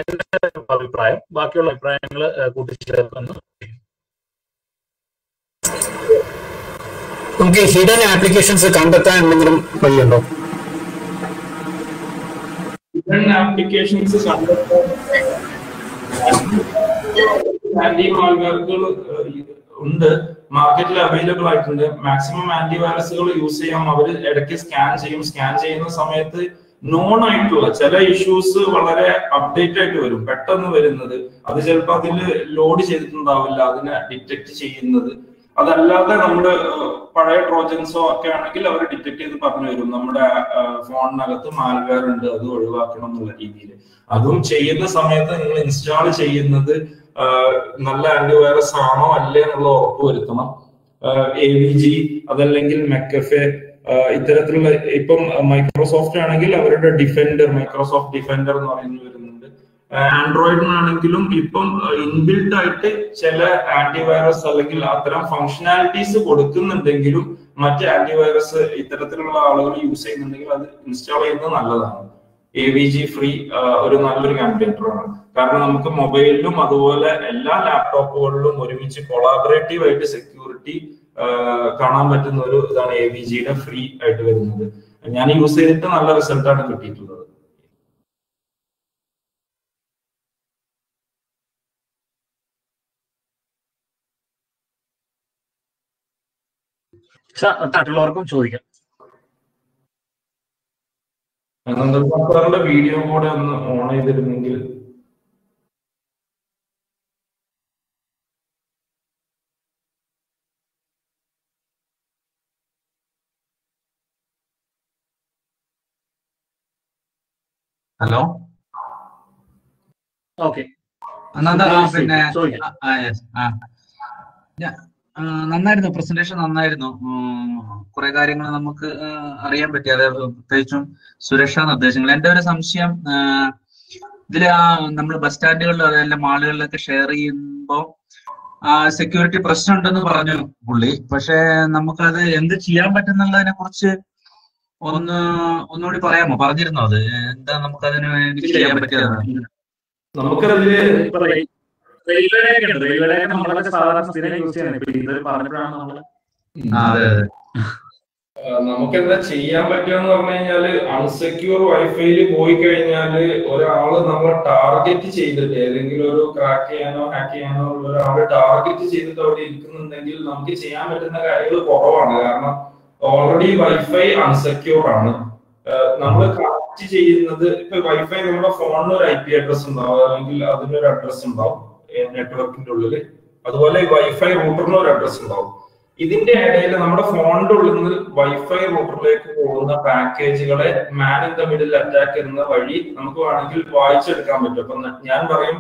എന്റെ അഭിപ്രായം. ബാക്കിയുള്ള അഭിപ്രായങ്ങൾ കൂട്ടിച്ചേർക്കുന്നു. നമുക്ക് ഹിഡൻ ആപ്ലിക്കേഷൻസ് കണ്ടെത്താൻ എന്തെങ്കിലും വഴിയുണ്ടോ? ഹിഡൻ ആപ്ലിക്കേഷൻസ് കണ്ടെത്താൻ ആന്റി മാൽവെയറുകൾ ഉണ്ട്, മാർക്കറ്റിൽ അവൈലബിൾ ആയിട്ടുണ്ട്. മാക്സിമം ആന്റിവൈറസുകൾ യൂസ് ചെയ്യാം. അവർ ഇടയ്ക്ക് സ്കാൻ ചെയ്യും. സ്കാൻ ചെയ്യുന്ന സമയത്ത് നോൺ ആയിട്ടുള്ള ചില ഇഷ്യൂസ് വളരെ അപ്ഡേറ്റ് ആയിട്ട് വരും, പെട്ടെന്ന് വരുന്നത്. അത് ചിലപ്പോൾ അതിൽ ലോഡ് ചെയ്തിട്ടുണ്ടാവില്ല അതിനെ ഡിറ്റക്ട് ചെയ്യുന്നത്. അതല്ലാതെ നമ്മുടെ പഴയ ട്രോജൻസോ ഒക്കെ ആണെങ്കിൽ അവർ ഡിറ്റക്ട് ചെയ്ത് പറഞ്ഞു വരും നമ്മുടെ ഫോണിനകത്ത് മാൽവെയർ ഉണ്ട്, അത് ഒഴിവാക്കണം എന്നുള്ള രീതിയിൽ. അതും ചെയ്യുന്ന സമയത്ത് നിങ്ങൾ ഇൻസ്റ്റാൾ ചെയ്യുന്നത് നല്ല ആന്റിവൈറസ് ആണോ അല്ലേ എന്നുള്ള ഉറപ്പ് വരുത്തണം. AVG അതല്ലെങ്കിൽ മെക്കഫെ ഇത്തരത്തിലുള്ള, ഇപ്പം മൈക്രോസോഫ്റ്റ് ആണെങ്കിൽ അവരുടെ ഡിഫൻഡർ, മൈക്രോസോഫ്റ്റ് ഡിഫൻഡർ എന്ന് പറയുന്നത് വരുന്നുണ്ട്. ആൻഡ്രോയിഡിനാണെങ്കിലും ഇപ്പം ഇൻബിൽട്ട് ആയിട്ട് ചില ആന്റിവൈറസ് അല്ലെങ്കിൽ അത്തരം ഫങ്ഷനാലിറ്റീസ് കൊടുക്കുന്നുണ്ടെങ്കിലും മറ്റ് ആന്റിവൈറസ് ഇത്തരത്തിലുള്ള ആളുകൾ യൂസ് ചെയ്യുന്നുണ്ടെങ്കിൽ അത് ഇൻസ്റ്റാൾ ചെയ്യുന്നത് നല്ലതാണ്. AVG ഫ്രീ ഒരു നല്ലൊരു കമ്പ്യൂട്ടറാണ്. കാരണം നമുക്ക് മൊബൈലിലും അതുപോലെ എല്ലാ ലാപ്ടോപ്പുകളിലും ഒരുമിച്ച് കൊളാബറേറ്റീവ് ആയിട്ട് സെക്യൂരിറ്റി കാണാൻ പറ്റുന്ന ഒരു ഇതാണ് AVGയുടെ ഫ്രീ ആയിട്ട് വരുന്നത്. ഞാൻ യൂസ് ചെയ്തിട്ട് നല്ല റിസൾട്ടാണ് കിട്ടിയിട്ടുള്ളത്. മറ്റുള്ളവർക്കും ചോദിക്കാം. സാറിന്റെ വീഡിയോ കൂടെ ഒന്ന് ഓൺ ചെയ്തിരുന്നെങ്കിൽ. Hello, okay. പിന്നെ നന്നായിരുന്നു, പ്രസന്റേഷൻ നന്നായിരുന്നു. കുറെ കാര്യങ്ങൾ നമുക്ക് അറിയാൻ പറ്റി, അതായത് പ്രത്യേകിച്ചും സുരക്ഷാ നിർദ്ദേശങ്ങൾ. എന്റെ ഒരു സംശയം, ഇതില് നമ്മൾ ബസ് സ്റ്റാൻഡുകളിലും അതല്ല മാളുകളിലൊക്കെ ഷെയർ ചെയ്യുമ്പോൾ സെക്യൂരിറ്റി പ്രശ്നം ഉണ്ടെന്ന് പറഞ്ഞു പുള്ളി. പക്ഷെ നമുക്കത് എന്ത് ചെയ്യാൻ പറ്റുന്നുള്ളതിനെ കുറിച്ച് ഒന്നുകൂടി പറയാമോ? പറഞ്ഞിരുന്നോ അത്? എന്താ നമുക്ക് അതിന് വേണ്ടി ചെയ്യാൻ പറ്റിയത്? നമുക്കതില് റെയിൽവേ നമ്മളൊക്കെ സാധാരണ സ്ഥിരം യൂസ് ചെയ്യുന്നത് ഇത് പറഞ്ഞപ്പോഴാണ് നമ്മള്. നമുക്കെന്താ ചെയ്യാൻ പറ്റുകയെന്ന് പറഞ്ഞു കഴിഞ്ഞാല്, അൺസെക്യൂർ വൈഫൈയിൽ പോയി കഴിഞ്ഞാല് ഒരാള് നമ്മളെ ടാർഗറ്റ് ചെയ്തിട്ട് ഏതെങ്കിലും ഒരു ക്രാക്ക് ചെയ്യാനോ ഹാക്ക് ചെയ്യാനോ ഉള്ള ഒരാള് ടാർഗറ്റ് ചെയ്തിട്ട് അവിടെ ഇരിക്കുന്നുണ്ടെങ്കിൽ നമുക്ക് ചെയ്യാൻ പറ്റുന്ന കാര്യങ്ങൾ കുറവാണ്. കാരണം ഓൾറെഡി വൈഫൈ അൺസെക്യൂർ ആണ്. നമ്മൾ കണക്ട് ചെയ്യുന്നത് ഇപ്പൊ വൈഫൈ നമ്മുടെ ഫോണിന് ഒരു IP അഡ്രസ് ഉണ്ടാവും, അല്ലെങ്കിൽ അതിനൊരു അഡ്രസ് ഉണ്ടാവും നെറ്റ്വർക്കിന്റെ ഉള്ളില്. അതുപോലെ വൈഫൈ റൂട്ടറിന് ഒരു അഡ്രസ് ഉണ്ടാവും. ഇതിന്റെ ഇടയിൽ നമ്മുടെ ഫോണിന്റെ ഉള്ളിൽ നിന്ന് വൈഫൈ റൂട്ടറിലേക്ക് പോകുന്ന പാക്കേജുകളെ man in the middle attack എന്ന വഴി നമുക്ക് വേണമെങ്കിൽ വായിച്ചെടുക്കാൻ പറ്റും. അപ്പൊ ഞാൻ പറയും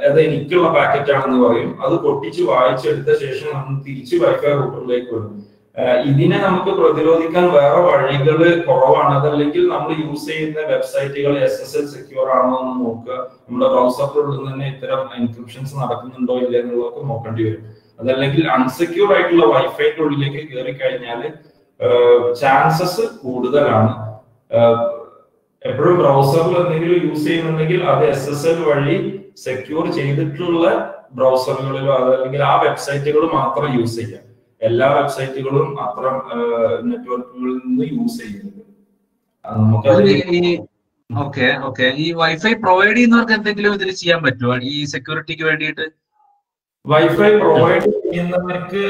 അത് എനിക്കുള്ള പാക്കറ്റ് ആണെന്ന് പറയും. അത് പൊട്ടിച്ച് വായിച്ചെടുത്ത ശേഷം നമ്മൾ തിരിച്ച് വൈഫൈ റൂട്ടറിലേക്ക് വിടും. ഇതിനെ നമുക്ക് പ്രതിരോധിക്കാൻ വേറെ വഴികൾ കുറവാണ്. അതല്ലെങ്കിൽ നമ്മൾ യൂസ് ചെയ്യുന്ന വെബ്സൈറ്റുകൾ SSL സെക്യൂർ ആണോ എന്ന് നോക്കുക. നമ്മുടെ ബ്രൗസറിനുള്ളിൽ തന്നെ ഇത്തരം എൻക്രിപ്ഷൻസ് നടക്കുന്നുണ്ടോ ഇല്ല എന്നുള്ളതൊക്കെ നോക്കേണ്ടി വരും. അതല്ലെങ്കിൽ അൺസെക്യൂർ ആയിട്ടുള്ള വൈഫൈന്റെ ഉള്ളിലേക്ക് കയറി കഴിഞ്ഞാൽ ചാൻസസ് കൂടുതലാണ്. എപ്പോഴും ബ്രൗസറിൽ എന്തെങ്കിലും യൂസ് ചെയ്യുന്നുണ്ടെങ്കിൽ അത് SSL വഴി സെക്യൂർ ചെയ്തിട്ടുള്ള ബ്രൗസറുകളിലോ അതല്ലെങ്കിൽ ആ വെബ്സൈറ്റുകൾ മാത്രം യൂസ് ചെയ്യാം. എല്ലാ വെബ്സൈറ്റുകളും അത്തരം നെറ്റ്വർക്കുകളിൽ നിന്ന് യൂസ് ചെയ്യുന്നത്. ഓക്കെ. ഈ വൈഫൈ പ്രൊവൈഡ് ചെയ്യുന്നവർക്ക് എന്തെങ്കിലും ഇതിൽ ചെയ്യാൻ പറ്റുമോ ഈ സെക്യൂരിറ്റിക്ക് വേണ്ടിയിട്ട്? വൈഫൈ പ്രൊവൈഡ് ചെയ്യുന്നവർക്ക്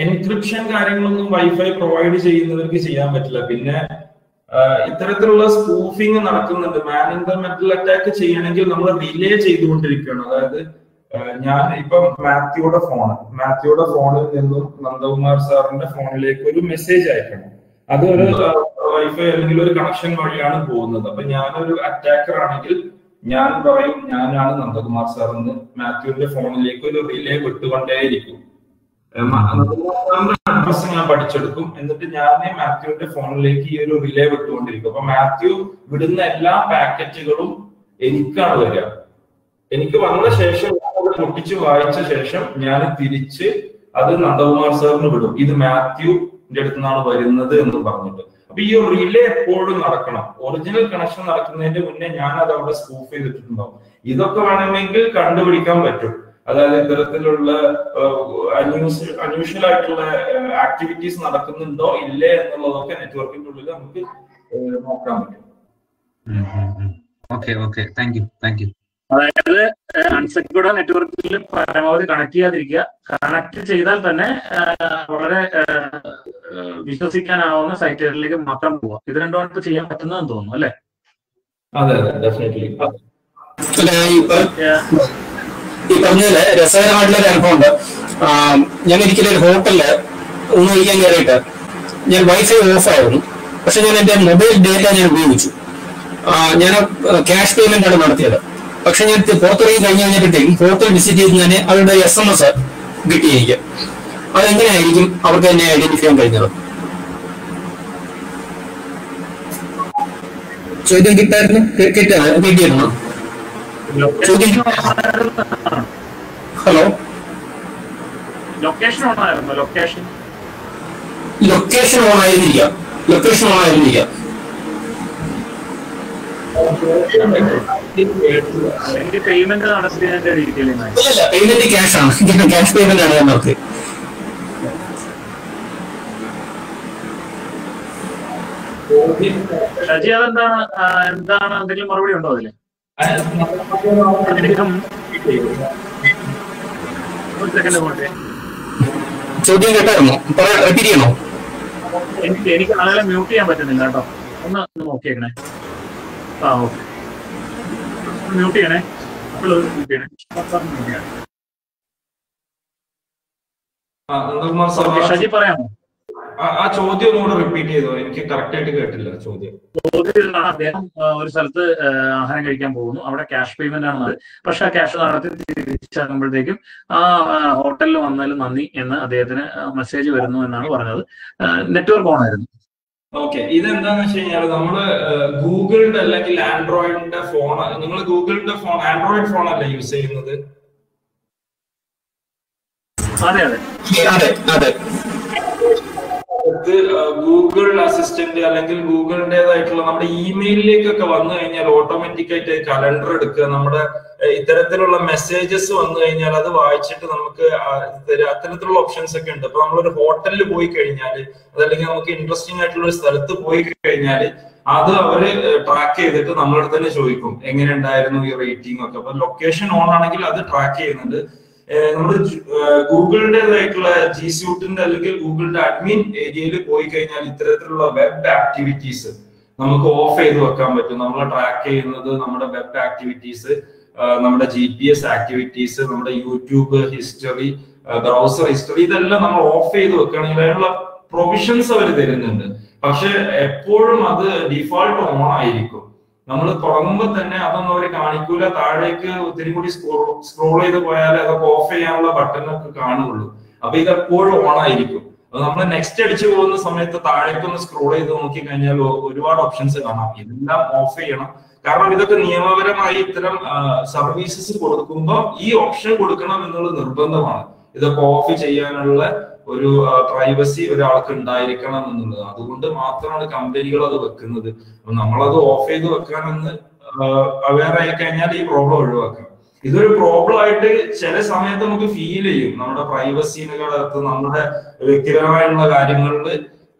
എൻക്രിപ്ഷൻ കാര്യങ്ങളൊന്നും വൈഫൈ പ്രൊവൈഡ് ചെയ്യുന്നവർക്ക് ചെയ്യാൻ പറ്റില്ല. പിന്നെ ഇത്തരത്തിലുള്ള സ്പൂഫിംഗ് നടക്കുന്നുണ്ട്. മാൻ ഇൻ ദ മിഡിൽ അറ്റാക്ക് ചെയ്യണമെങ്കിൽ നമ്മൾ റിലേ ചെയ്തുകൊണ്ടിരിക്കുകയാണ്. അതായത് ഞാൻ ഇപ്പം മാത്യുയുടെ ഫോണിൽ നിന്നും നന്ദകുമാർ സാറിന്റെ ഫോണിലേക്ക് ഒരു മെസ്സേജ് അയക്കണം. അത് ഒരു വൈഫൈ അല്ലെങ്കിൽ ഒരു കണക്ഷൻ വഴിയാണ് പോകുന്നത്. അപ്പൊ ഞാനൊരു അറ്റാക്കർ ആണെങ്കിൽ ഞാൻ പറയും ഞാനാണ് നന്ദകുമാർ സാർ എന്ന് മാത്യുവിന്റെ ഫോണിലേക്ക് ഒരു റിലേ വിട്ടുകൊണ്ടേയിരിക്കും. അഡ്രസ് ഞാൻ പഠിച്ചെടുക്കും. എന്നിട്ട് ഞാൻ മാത്യുവിന്റെ ഫോണിലേക്ക് ഈ ഒരു റിലേ വിട്ടുകൊണ്ടിരിക്കും. അപ്പൊ മാത്യു വിടുന്ന എല്ലാ പാക്കറ്റുകളും എനിക്കാണ് വരിക. എനിക്ക് വന്ന ശേഷം പൊട്ടിച്ച് വായിച്ച ശേഷം ഞാൻ തിരിച്ച് അത് നന്ദകുമാർ സാറിന് വിടും. ഇത് മാത്യുവിന്റെ അടുത്ത് നിന്നാണ് വരുന്നത് എന്ന് പറഞ്ഞിട്ട്. അപ്പൊ ഈ റിലേ എപ്പോഴും നടക്കണം. ഒറിജിനൽ കണക്ഷൻ നടക്കുന്നതിന്റെ മുന്നേ ഞാൻ അത് അവിടെ സ്കൂഫ് ചെയ്തിട്ടുണ്ടാവും. ഇതൊക്കെ വേണമെങ്കിൽ കണ്ടുപിടിക്കാൻ പറ്റും. അതായത് ഇത്തരത്തിലുള്ള അൺയൂഷ്വൽ ആയിട്ടുള്ള ആക്ടിവിറ്റീസ് നടക്കുന്നുണ്ടോ ഇല്ലേ എന്നുള്ളതൊക്കെ നെറ്റ്വർക്കിന്റെ ഉള്ളിൽ നമുക്ക് നോക്കാൻ പറ്റും. അതായത് അൺസെക്യൂർഡ് നെറ്റ്വർക്കിൽ പരമാവധി കണക്ട് ചെയ്യാതിരിക്കുക. കണക്ട് ചെയ്താൽ തന്നെ വളരെ വിശ്വസിക്കാനാവുന്ന സൈറ്റുകളിലേക്ക് മാത്രം പോവുക. ഇത് രണ്ടുമാണ് ചെയ്യാൻ പറ്റുന്നതെന്ന് തോന്നുന്നു അല്ലെ? അതെ അതെ, ഡെഫിനറ്റ്ലി. ഈ പറഞ്ഞതില് രസകരമായിട്ടുള്ളൊരു അനുഭവമുണ്ട്. ഞാൻ ഒരിക്കലും ഒരു ഹോട്ടലില് ഊണ് കഴിക്കാൻ കയറിയിട്ട് ഞാൻ വൈഫൈ ഓഫ് ആയിരുന്നു. പക്ഷെ ഞാൻ എന്റെ മൊബൈൽ ഡേറ്റ ഞാൻ ഉപയോഗിച്ചു. ഞാൻ ക്യാഷ് പേയ്മെന്റ് ആണ് നടത്തിയത്. പക്ഷെ ഞാൻ പുറത്തിറങ്ങി കഴിഞ്ഞ് കഴിഞ്ഞപ്പോഴത്തേക്കും ഹോട്ടൽ വിസിറ്റ് ചെയ്ത് ഞാൻ അവരുടെ SMS കിട്ടി എനിക്ക്. അതെങ്ങനെയായിരിക്കും അവർക്ക് എന്നെ ഐഡന്റിഫൈ ചെയ്യാൻ കഴിഞ്ഞത്? ചോദ്യം കിട്ടിയിരുന്നു. ഹലോ, ലൊക്കേഷൻ ഓൺ ആയിരുന്നു. ലൊക്കേഷൻ ഓൺ ആയിരുന്നില്ല. പേയ്മെന്റ് നടത്തിയതിന്റെ ഡീറ്റെയിലിംഗ് പേയ്മെന്റ് ക്യാഷ് ആണ്. ക്യാഷ് പേയ്മെന്റ് ആണ് ഞാൻ നടത്തി. ഷജി, എന്താണ് എന്തെങ്കിലും മറുപടി ഉണ്ടോ അതില്? ഒരു സെക്കൻഡ് പോട്ടെ. ചോദ്യം കേട്ടായിരുന്നോ? റിപ്പീറ്റ് ചെയ്യണോ? എനിക്ക് ആളുകളെ മ്യൂട്ട് ചെയ്യാൻ പറ്റുന്നില്ല കേട്ടോ. ഒന്ന് നോക്കിയേക്കണേ. ഓക്കെ, മ്യൂട്ട് ചെയ്യണേ. ഷജി പറയാമോ? ആ ചോദ്യം ഒന്നുകൂടെ റിപ്പീറ്റ് ചെയ്തോ, എനിക്ക് കറക്റ്റ് ആയിട്ട് കേട്ടില്ല ചോദ്യം. അദ്ദേഹം ഒരു സ്ഥലത്ത് ആഹാരം കഴിക്കാൻ പോകുന്നു. അവിടെ ക്യാഷ് പേയ്മെന്റ് ആണ്. പക്ഷെ ആ ക്യാഷ് നടത്തി തിരിച്ചാകുമ്പോഴത്തേക്കും ആ ഹോട്ടലിൽ വന്നാലും നന്ദി എന്ന് അദ്ദേഹത്തിന് മെസ്സേജ് വരുന്നു എന്നാണ് പറഞ്ഞത്. നെറ്റ്വർക്ക് ഓൺ ആയിരുന്നു. ഓക്കെ, ഇതെന്താന്ന് വെച്ച് കഴിഞ്ഞാൽ നമ്മള് ഗൂഗിളിന്റെ അല്ലെങ്കിൽ ആൻഡ്രോയിഡിന്റെ ഫോൺ, നിങ്ങൾ ഗൂഗിളിന്റെ ഫോൺ ആൻഡ്രോയിഡ് ഫോൺ അല്ലേ യൂസ് ചെയ്യുന്നത്? അതെ അതെ അതെ അതെ. ഗൂഗിൾ അസിസ്റ്റന്റ് അല്ലെങ്കിൽ ഗൂഗിളിന്റേതായിട്ടുള്ള നമ്മുടെ ഇമെയിലിലേക്കൊക്കെ വന്നു കഴിഞ്ഞാൽ ഓട്ടോമാറ്റിക് ആയിട്ട് കലണ്ടർ എടുക്കുക. നമ്മുടെ ഇത്തരത്തിലുള്ള മെസ്സേജസ് വന്നു കഴിഞ്ഞാൽ അത് വായിച്ചിട്ട് നമുക്ക് അത്തരത്തിലുള്ള ഓപ്ഷൻസ് ഒക്കെ ഉണ്ട്. അപ്പൊ നമ്മളൊരു ഹോട്ടലിൽ പോയി കഴിഞ്ഞാൽ, അതല്ലെങ്കിൽ നമുക്ക് ഇൻട്രസ്റ്റിംഗ് ആയിട്ടുള്ള ഒരു സ്ഥലത്ത് പോയി കഴിഞ്ഞാൽ അത് അവര് ട്രാക്ക് ചെയ്തിട്ട് നമ്മളടുത്ത് തന്നെ ചോദിക്കും എങ്ങനെ ഉണ്ടായിരുന്നു ഈ റേറ്റിംഗ് ഒക്കെ. അപ്പൊ ലൊക്കേഷൻ ഓൺ ആണെങ്കിൽ അത് ട്രാക്ക് ചെയ്യുന്നുണ്ട്. നമ്മൾ ഗൂഗിളിന്റേതായിട്ടുള്ള ജി സ്യൂട്ടിന്റെ അല്ലെങ്കിൽ ഗൂഗിളിന്റെ അഡ്മിൻ ഏരിയയിൽ പോയി കഴിഞ്ഞാൽ ഇത്തരത്തിലുള്ള വെബ് ആക്ടിവിറ്റീസ് നമുക്ക് ഓഫ് ചെയ്ത് വെക്കാൻ പറ്റും. നമ്മൾ ട്രാക്ക് ചെയ്യുന്നത് നമ്മുടെ വെബ് ആക്ടിവിറ്റീസ്, നമ്മുടെ GPS ആക്ടിവിറ്റീസ്, നമ്മുടെ യൂട്യൂബ് ഹിസ്റ്ററി, ബ്രൗസർ ഹിസ്റ്ററി, ഇതെല്ലാം നമ്മൾ ഓഫ് ചെയ്ത് വെക്കുകയാണെങ്കിൽ അതിനുള്ള പ്രൊവിഷൻസ് അവർ തരുന്നുണ്ട്. പക്ഷെ എപ്പോഴും അത് ഡിഫോൾട്ട് ഓൺ ആയിരിക്കും. നമ്മൾ തുടങ്ങുമ്പോൾ തന്നെ അതൊന്നും അവർ കാണിക്കൂല. താഴേക്ക് ഒത്തിരി കൂടി സ്ക്രോൾ ചെയ്ത് പോയാൽ അതൊക്കെ ഓഫ് ചെയ്യാനുള്ള ബട്ടണൊക്കെ കാണുള്ളൂ. അപ്പൊ ഇത് എപ്പോഴും ഓൺ ആയിരിക്കും. അപ്പൊ നമ്മൾ നെക്സ്റ്റ് അടിച്ചു പോകുന്ന സമയത്ത് താഴേക്കൊന്ന് സ്ക്രോൾ ചെയ്ത് നോക്കി കഴിഞ്ഞാൽ ഒരുപാട് ഓപ്ഷൻസ് കാണാം. ഇതെല്ലാം ഓഫ് ചെയ്യണം. കാരണം ഇതൊക്കെ നിയമപരമായി ഇത്തരം സർവീസസ് കൊടുക്കുമ്പോൾ ഈ ഓപ്ഷൻ കൊടുക്കണം എന്നുള്ളത് നിർബന്ധമാണ്. ഇതൊക്കെ ഓഫ് ചെയ്യാനുള്ള ഒരു പ്രൈവസി ഒരാൾക്ക് ഉണ്ടായിരിക്കണം എന്നുള്ളത്. അതുകൊണ്ട് മാത്രമാണ് കമ്പനികൾ അത് വെക്കുന്നത്. അപ്പൊ നമ്മളത് ഓഫ് ചെയ്ത് വെക്കാനെന്ന് അവെയർ ആയി കഴിഞ്ഞാൽ ഈ പ്രോബ്ലം ഒഴിവാക്കാം. ഇതൊരു പ്രോബ്ലം ആയിട്ട് ചില സമയത്ത് നമുക്ക് ഫീൽ ചെയ്യും. നമ്മുടെ പ്രൈവസിനകത്ത് നമ്മുടെ വ്യക്തിപരമായുള്ള കാര്യങ്ങളിൽ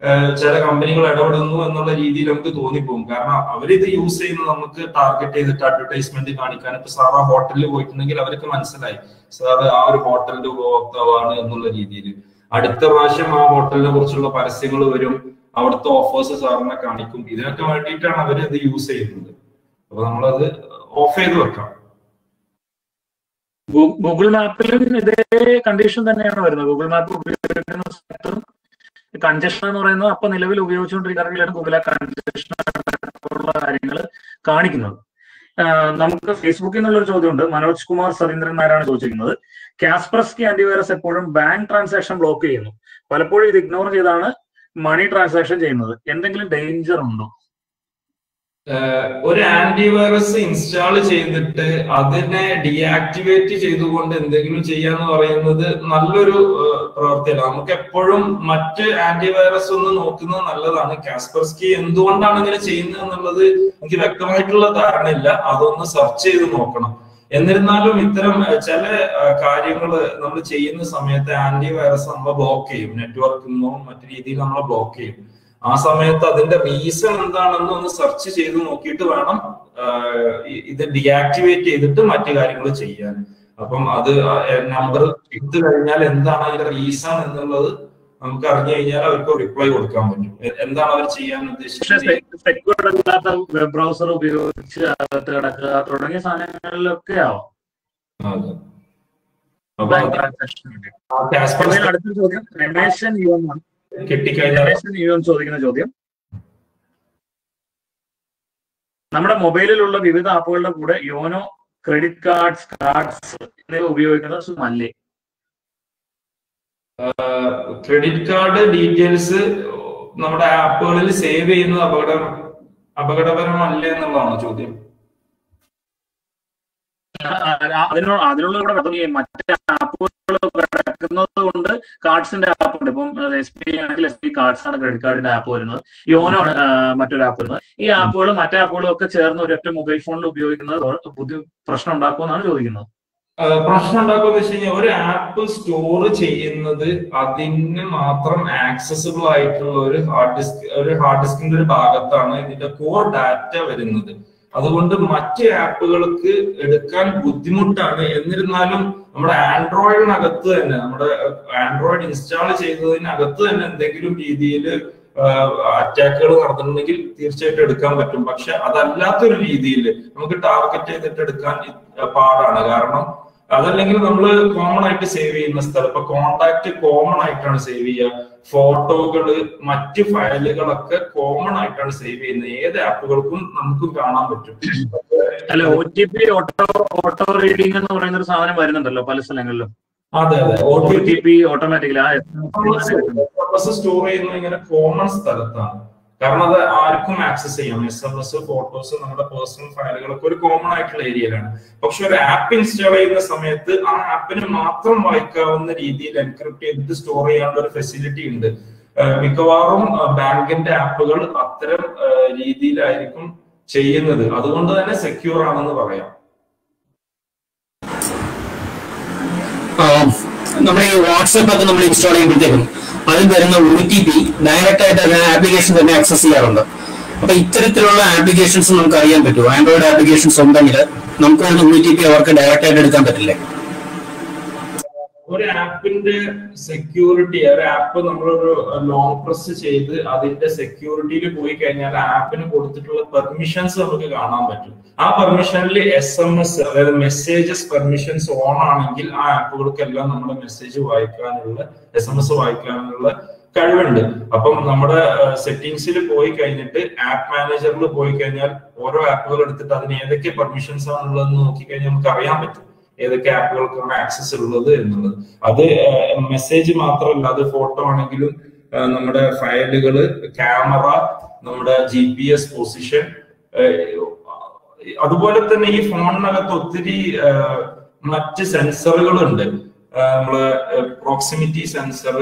ചില കമ്പനികൾ ഇടപെടുന്നു എന്നുള്ള രീതിയിൽ നമുക്ക് തോന്നിപ്പോകും. കാരണം അവരിത് യൂസ് ചെയ്യുന്നത് നമുക്ക് ടാർഗറ്റ് ചെയ്തിട്ട് അഡ്വർടൈസ്മെന്റ് കാണിക്കാൻ. ഇപ്പൊ സാർ ആ ഹോട്ടലിൽ പോയിട്ടുണ്ടെങ്കിൽ അവർക്ക് മനസ്സിലായി സാർ ആ ഒരു ഹോട്ടലിന്റെ ഉപഭോക്താവാണ് എന്നുള്ള രീതിയിൽ. അടുത്ത പ്രാവശ്യം ആ ഹോട്ടലിനെ കുറിച്ചുള്ള പരസ്യങ്ങൾ വരും, അവിടുത്തെ ഓഫേഴ്സ് സാറിനെ കാണിക്കും. ഇതിനൊക്കെ വേണ്ടിയിട്ടാണ് അവർ ഇത് യൂസ് ചെയ്യുന്നത്. അപ്പൊ നമ്മളത് ഓഫ് ചെയ്ത് വെക്കാം. ഗൂഗിൾ മാപ്പിലും ഇതേ കണ്ടീഷൻ തന്നെയാണ് വരുന്നത്. ഗൂഗിൾ മാപ്പ് ഉപയോഗിക്കുന്ന സ്ഥലത്തും കൺജഷൻ എന്ന് പറയുന്നത് അപ്പൊ നിലവിൽ ഉപയോഗിച്ചുകൊണ്ടിരിക്കുകയാണെങ്കിലാണ് ഗൂഗിൾ ആ കൺജഷൻ ഉള്ള കാര്യങ്ങൾ കാണിക്കുന്നത്. നമുക്ക് ഫേസ്ബുക്കിൽ നിന്നുള്ളൊരു ചോദ്യമുണ്ട്. മനോജ് കുമാർ സതീന്ദ്രൻ നായരാണ് ചോദിച്ചിരിക്കുന്നത്. കാസ്പർസ്കി ആന്റിവൈറസ് എപ്പോഴും ബാങ്ക് ട്രാൻസാക്ഷൻ ബ്ലോക്ക് ചെയ്യുന്നു. പലപ്പോഴും ഇത് ഇഗ്നോർ ചെയ്താണ് മണി ട്രാൻസാക്ഷൻ ചെയ്യുന്നത്. എന്തെങ്കിലും ഡേഞ്ചർ ഉണ്ടോ? ഒരു ആന്റിവൈറസ് ഇൻസ്റ്റാൾ ചെയ്തിട്ട് അതിനെ ഡീആക്ടിവേറ്റ് ചെയ്തുകൊണ്ട് എന്തെങ്കിലും ചെയ്യാന്ന് പറയുന്നത് നല്ലൊരു പ്രവൃത്തിയല്ല. നമുക്ക് എപ്പോഴും മറ്റ് ആന്റിവൈറസ് ഒന്ന് നോക്കുന്നത് നല്ലതാണ്. കാസ്പർസ്കി എന്തുകൊണ്ടാണ് ഇങ്ങനെ ചെയ്യുന്നത് എന്നുള്ളത് എനിക്ക് വ്യക്തമായിട്ടുള്ള ധാരണയില്ല. അതൊന്ന് സെർച്ച് ചെയ്ത് നോക്കണം. എന്നിരുന്നാലും ഇത്തരം ചില കാര്യങ്ങൾ നമ്മൾ ചെയ്യുന്ന സമയത്ത് ആന്റിവൈറസ് നമ്മളെ ബ്ലോക്ക് ചെയ്യും, നെറ്റ്വർക്കിൽ നിന്നും മറ്റു രീതിയിൽ നമ്മളെ ബ്ലോക്ക് ചെയ്യും. ആ സമയത്ത് അതിന്റെ റീസൺ എന്താണെന്ന് ഒന്ന് സെർച്ച് ചെയ്ത് നോക്കിയിട്ട് വേണം ഇത് ഡീആക്ടിവേറ്റ് ചെയ്തിട്ട് മറ്റു കാര്യങ്ങൾ ചെയ്യാൻ. അപ്പം അത് നമ്പർ എടുത്തു കഴിഞ്ഞാൽ എന്താണ് അതിന്റെ റീസൺ എന്നുള്ളത് നമുക്ക് അറിഞ്ഞു കഴിഞ്ഞാൽ അവർക്ക് റിപ്ലൈ കൊടുക്കാൻ പറ്റും. എന്താണ് അവർ ചെയ്യാൻ ഉദ്ദേശിച്ചത്. സെക്യൂർഡ് അല്ലാത്ത വെബ് ബ്രൗസർ ഉപയോഗിച്ച് അകത്ത് കിടക്കുക തുടങ്ങിയ സാധനങ്ങളിലൊക്കെ ആവാം. അടുത്ത ചോദ്യം രമേശൻ യുവമാണ്. ചോദിക്കുന്ന ചോദ്യം, നമ്മുടെ മൊബൈലിലുള്ള വിവിധ ആപ്പുകളുടെ കൂടെ യോനോ, ക്രെഡിറ്റ് കാർഡ്സ് എന്നിവ ഉപയോഗിക്കുന്നത് നല്ലേ? ക്രെഡിറ്റ് കാർഡ് ഡീറ്റെയിൽസ് നമ്മുടെ ആപ്പുകളിൽ സേവ് ചെയ്യുന്നത് അപകടപരമല്ലേ എന്നുള്ളതാണ് ചോദ്യം. അതിനുള്ള കൂടെ മറ്റേ ആപ്പുകൾ കിടക്കുന്നത് കൊണ്ട് കാർഡ്സിന്റെ ആപ്പ് ഉണ്ട്. ഇപ്പം SBI ആണെങ്കിൽ SBI കാർഡ്സ് ആണ് ക്രെഡിറ്റ് കാർഡിന്റെ ആപ്പ് വരുന്നത്, യോനോ ആണ് മറ്റൊരു ആപ്പ് വരുന്നത്. ഈ ആപ്പുകളും മറ്റേ ആപ്പുകളും ഒക്കെ ചേർന്ന് ഒരൊറ്റ മൊബൈൽ ഫോണിൽ ഉപയോഗിക്കുന്നത് പ്രശ്നം ഉണ്ടാക്കുമെന്നാണ് ചോദിക്കുന്നത്. പ്രശ്നം ഉണ്ടാക്കുമെന്ന് വെച്ച് കഴിഞ്ഞാൽ ഒരു ആപ്പ് സ്റ്റോർ ചെയ്യുന്നത് അതിന് മാത്രം ആക്സസിബിൾ ആയിട്ടുള്ള ഒരു ഹാർഡ് ഡിസ്കിന്റെ ഒരു ഭാഗത്താണ് ഇതിന്റെ കോർ ഡാറ്റ വരുന്നത്. അതുകൊണ്ട് മറ്റ് ആപ്പുകൾക്ക് എടുക്കാൻ ബുദ്ധിമുട്ടാണ്. എന്നിരുന്നാലും നമ്മുടെ ആൻഡ്രോയിഡിനകത്ത് തന്നെ, നമ്മുടെ ആൻഡ്രോയിഡ് ഇൻസ്റ്റാൾ ചെയ്തതിനകത്ത് തന്നെ എന്തെങ്കിലും രീതിയിൽ അറ്റാക്കുകൾ നടന്നിട്ടുണ്ടെങ്കിൽ തീർച്ചയായിട്ടും എടുക്കാൻ പറ്റും. പക്ഷെ അതല്ലാത്തൊരു രീതിയിൽ നമുക്ക് ടാർഗറ്റ് ചെയ്തിട്ട് എടുക്കാൻ പാടാണ്. കാരണം അതല്ലെങ്കിൽ നമ്മൾ കോമൺ ആയിട്ട് സേവ് ചെയ്യുന്ന സ്ഥലം, ഇപ്പൊ കോണ്ടാക്ട് കോമൺ ആയിട്ടാണ് സേവ് ചെയ്യുക, ഫോട്ടോകള് മറ്റ് ഫയലുകളൊക്കെ കോമൺ ആയിട്ടാണ് സേവ് ചെയ്യുന്നത്. ഏത് ആപ്പുകൾക്കും നമുക്ക് കാണാൻ പറ്റും. അല്ല, OTP ഓട്ടോ റീഡിംഗ് എന്ന് പറയുന്ന ഒരു സാധനം വരുന്നുണ്ടല്ലോ പല സ്ഥലങ്ങളിലും. അതെ അതെ, OTP ഓട്ടോമാറ്റിക്കലി സ്റ്റോർ ചെയ്യുന്നത് ഇങ്ങനെ കോമൺ സ്ഥലത്താണ്. കാരണം അത് ആർക്കും ആക്സസ് ചെയ്യാം. SMS, ഫോട്ടോസ്, നമ്മുടെ പേഴ്സണൽ ഫയലുകളൊക്കെ ഒരു കോമൺ ആയിട്ടുള്ള ഏരിയയിലാണ്. പക്ഷെ ഒരു ആപ്പ് ഇൻസ്റ്റാൾ ചെയ്യുന്ന സമയത്ത് ആ ആപ്പിന് മാത്രം വായിക്കാവുന്ന രീതിയിൽ എൻക്രിപ്റ്റ് ചെയ്തിട്ട് സ്റ്റോർ ചെയ്യാനുള്ള ഒരു ഫെസിലിറ്റി ഉണ്ട്. മിക്കവാറും ബാങ്കിന്റെ ആപ്പുകൾ അത്തരം രീതിയിലായിരിക്കും ചെയ്യുന്നത്. അതുകൊണ്ട് തന്നെ സെക്യൂർ ആണെന്ന് പറയാം. നമ്മുടെ ഈ വാട്സ്ആപ്പ് ഒക്കെ നമ്മൾ ഇൻസ്റ്റാൾ ചെയ്യുമ്പോഴത്തേക്കും അതിൽ വരുന്ന OTP ഡയറക്റ്റ് ആയിട്ട് അതിന് ആപ്ലിക്കേഷൻ തന്നെ ആക്സസ് ചെയ്യാറുണ്ട്. അപ്പൊ ഇത്തരത്തിലുള്ള ആപ്ലിക്കേഷൻസ് നമുക്ക് അറിയാൻ പറ്റുമോ? ആൻഡ്രോയിഡ് ആപ്ലിക്കേഷൻസ് ഉണ്ടെങ്കിൽ നമുക്ക് വരുന്ന OTP അവർക്ക് ഡയറക്റ്റ് ആയിട്ട് എടുക്കാൻ പറ്റില്ലേ? ഒരു ആപ്പിന്റെ സെക്യൂരിറ്റി, ഒരു ആപ്പ് നമ്മളൊരു ലോങ് പ്രസ് ചെയ്ത് അതിന്റെ സെക്യൂരിറ്റിയിൽ പോയി കഴിഞ്ഞാൽ ആപ്പിന് കൊടുത്തിട്ടുള്ള പെർമിഷൻസ് നമുക്ക് കാണാൻ പറ്റും. ആ പെർമിഷനിൽ SMS, അതായത് മെസ്സേജസ് പെർമിഷൻസ് ഓൺ ആണെങ്കിൽ ആ ആപ്പുകൾക്കെല്ലാം നമ്മുടെ മെസ്സേജ് വായിക്കാനുള്ള, SMS വായിക്കാനുള്ള കഴിവുണ്ട്. അപ്പം നമ്മുടെ സെറ്റിംഗ്സിൽ പോയി കഴിഞ്ഞിട്ട് ആപ്പ് മാനേജറിൽ പോയി കഴിഞ്ഞാൽ ഓരോ ആപ്പുകൾ എടുത്തിട്ട് അതിന് ഏതൊക്കെ പെർമിഷൻസ് ആണുള്ളതെന്ന് നോക്കിക്കഴിഞ്ഞാൽ നമുക്ക് അറിയാൻ പറ്റും ഏതൊക്കെ ആപ്പുകൾക്കാണ് ആക്സസ് ഉള്ളത് എന്നുള്ളത്. അത് മെസ്സേജ് മാത്രമല്ല, അത് ഫോട്ടോ ആണെങ്കിലും നമ്മുടെ ഫയലുകള്, ക്യാമറ, നമ്മുടെ GPS പൊസിഷൻ, അതുപോലെ തന്നെ ഈ ഫോണിനകത്ത് ഒത്തിരി മറ്റ് സെൻസറുകളുണ്ട്. നമ്മള് പ്രോക്സിമിറ്റി സെൻസർ,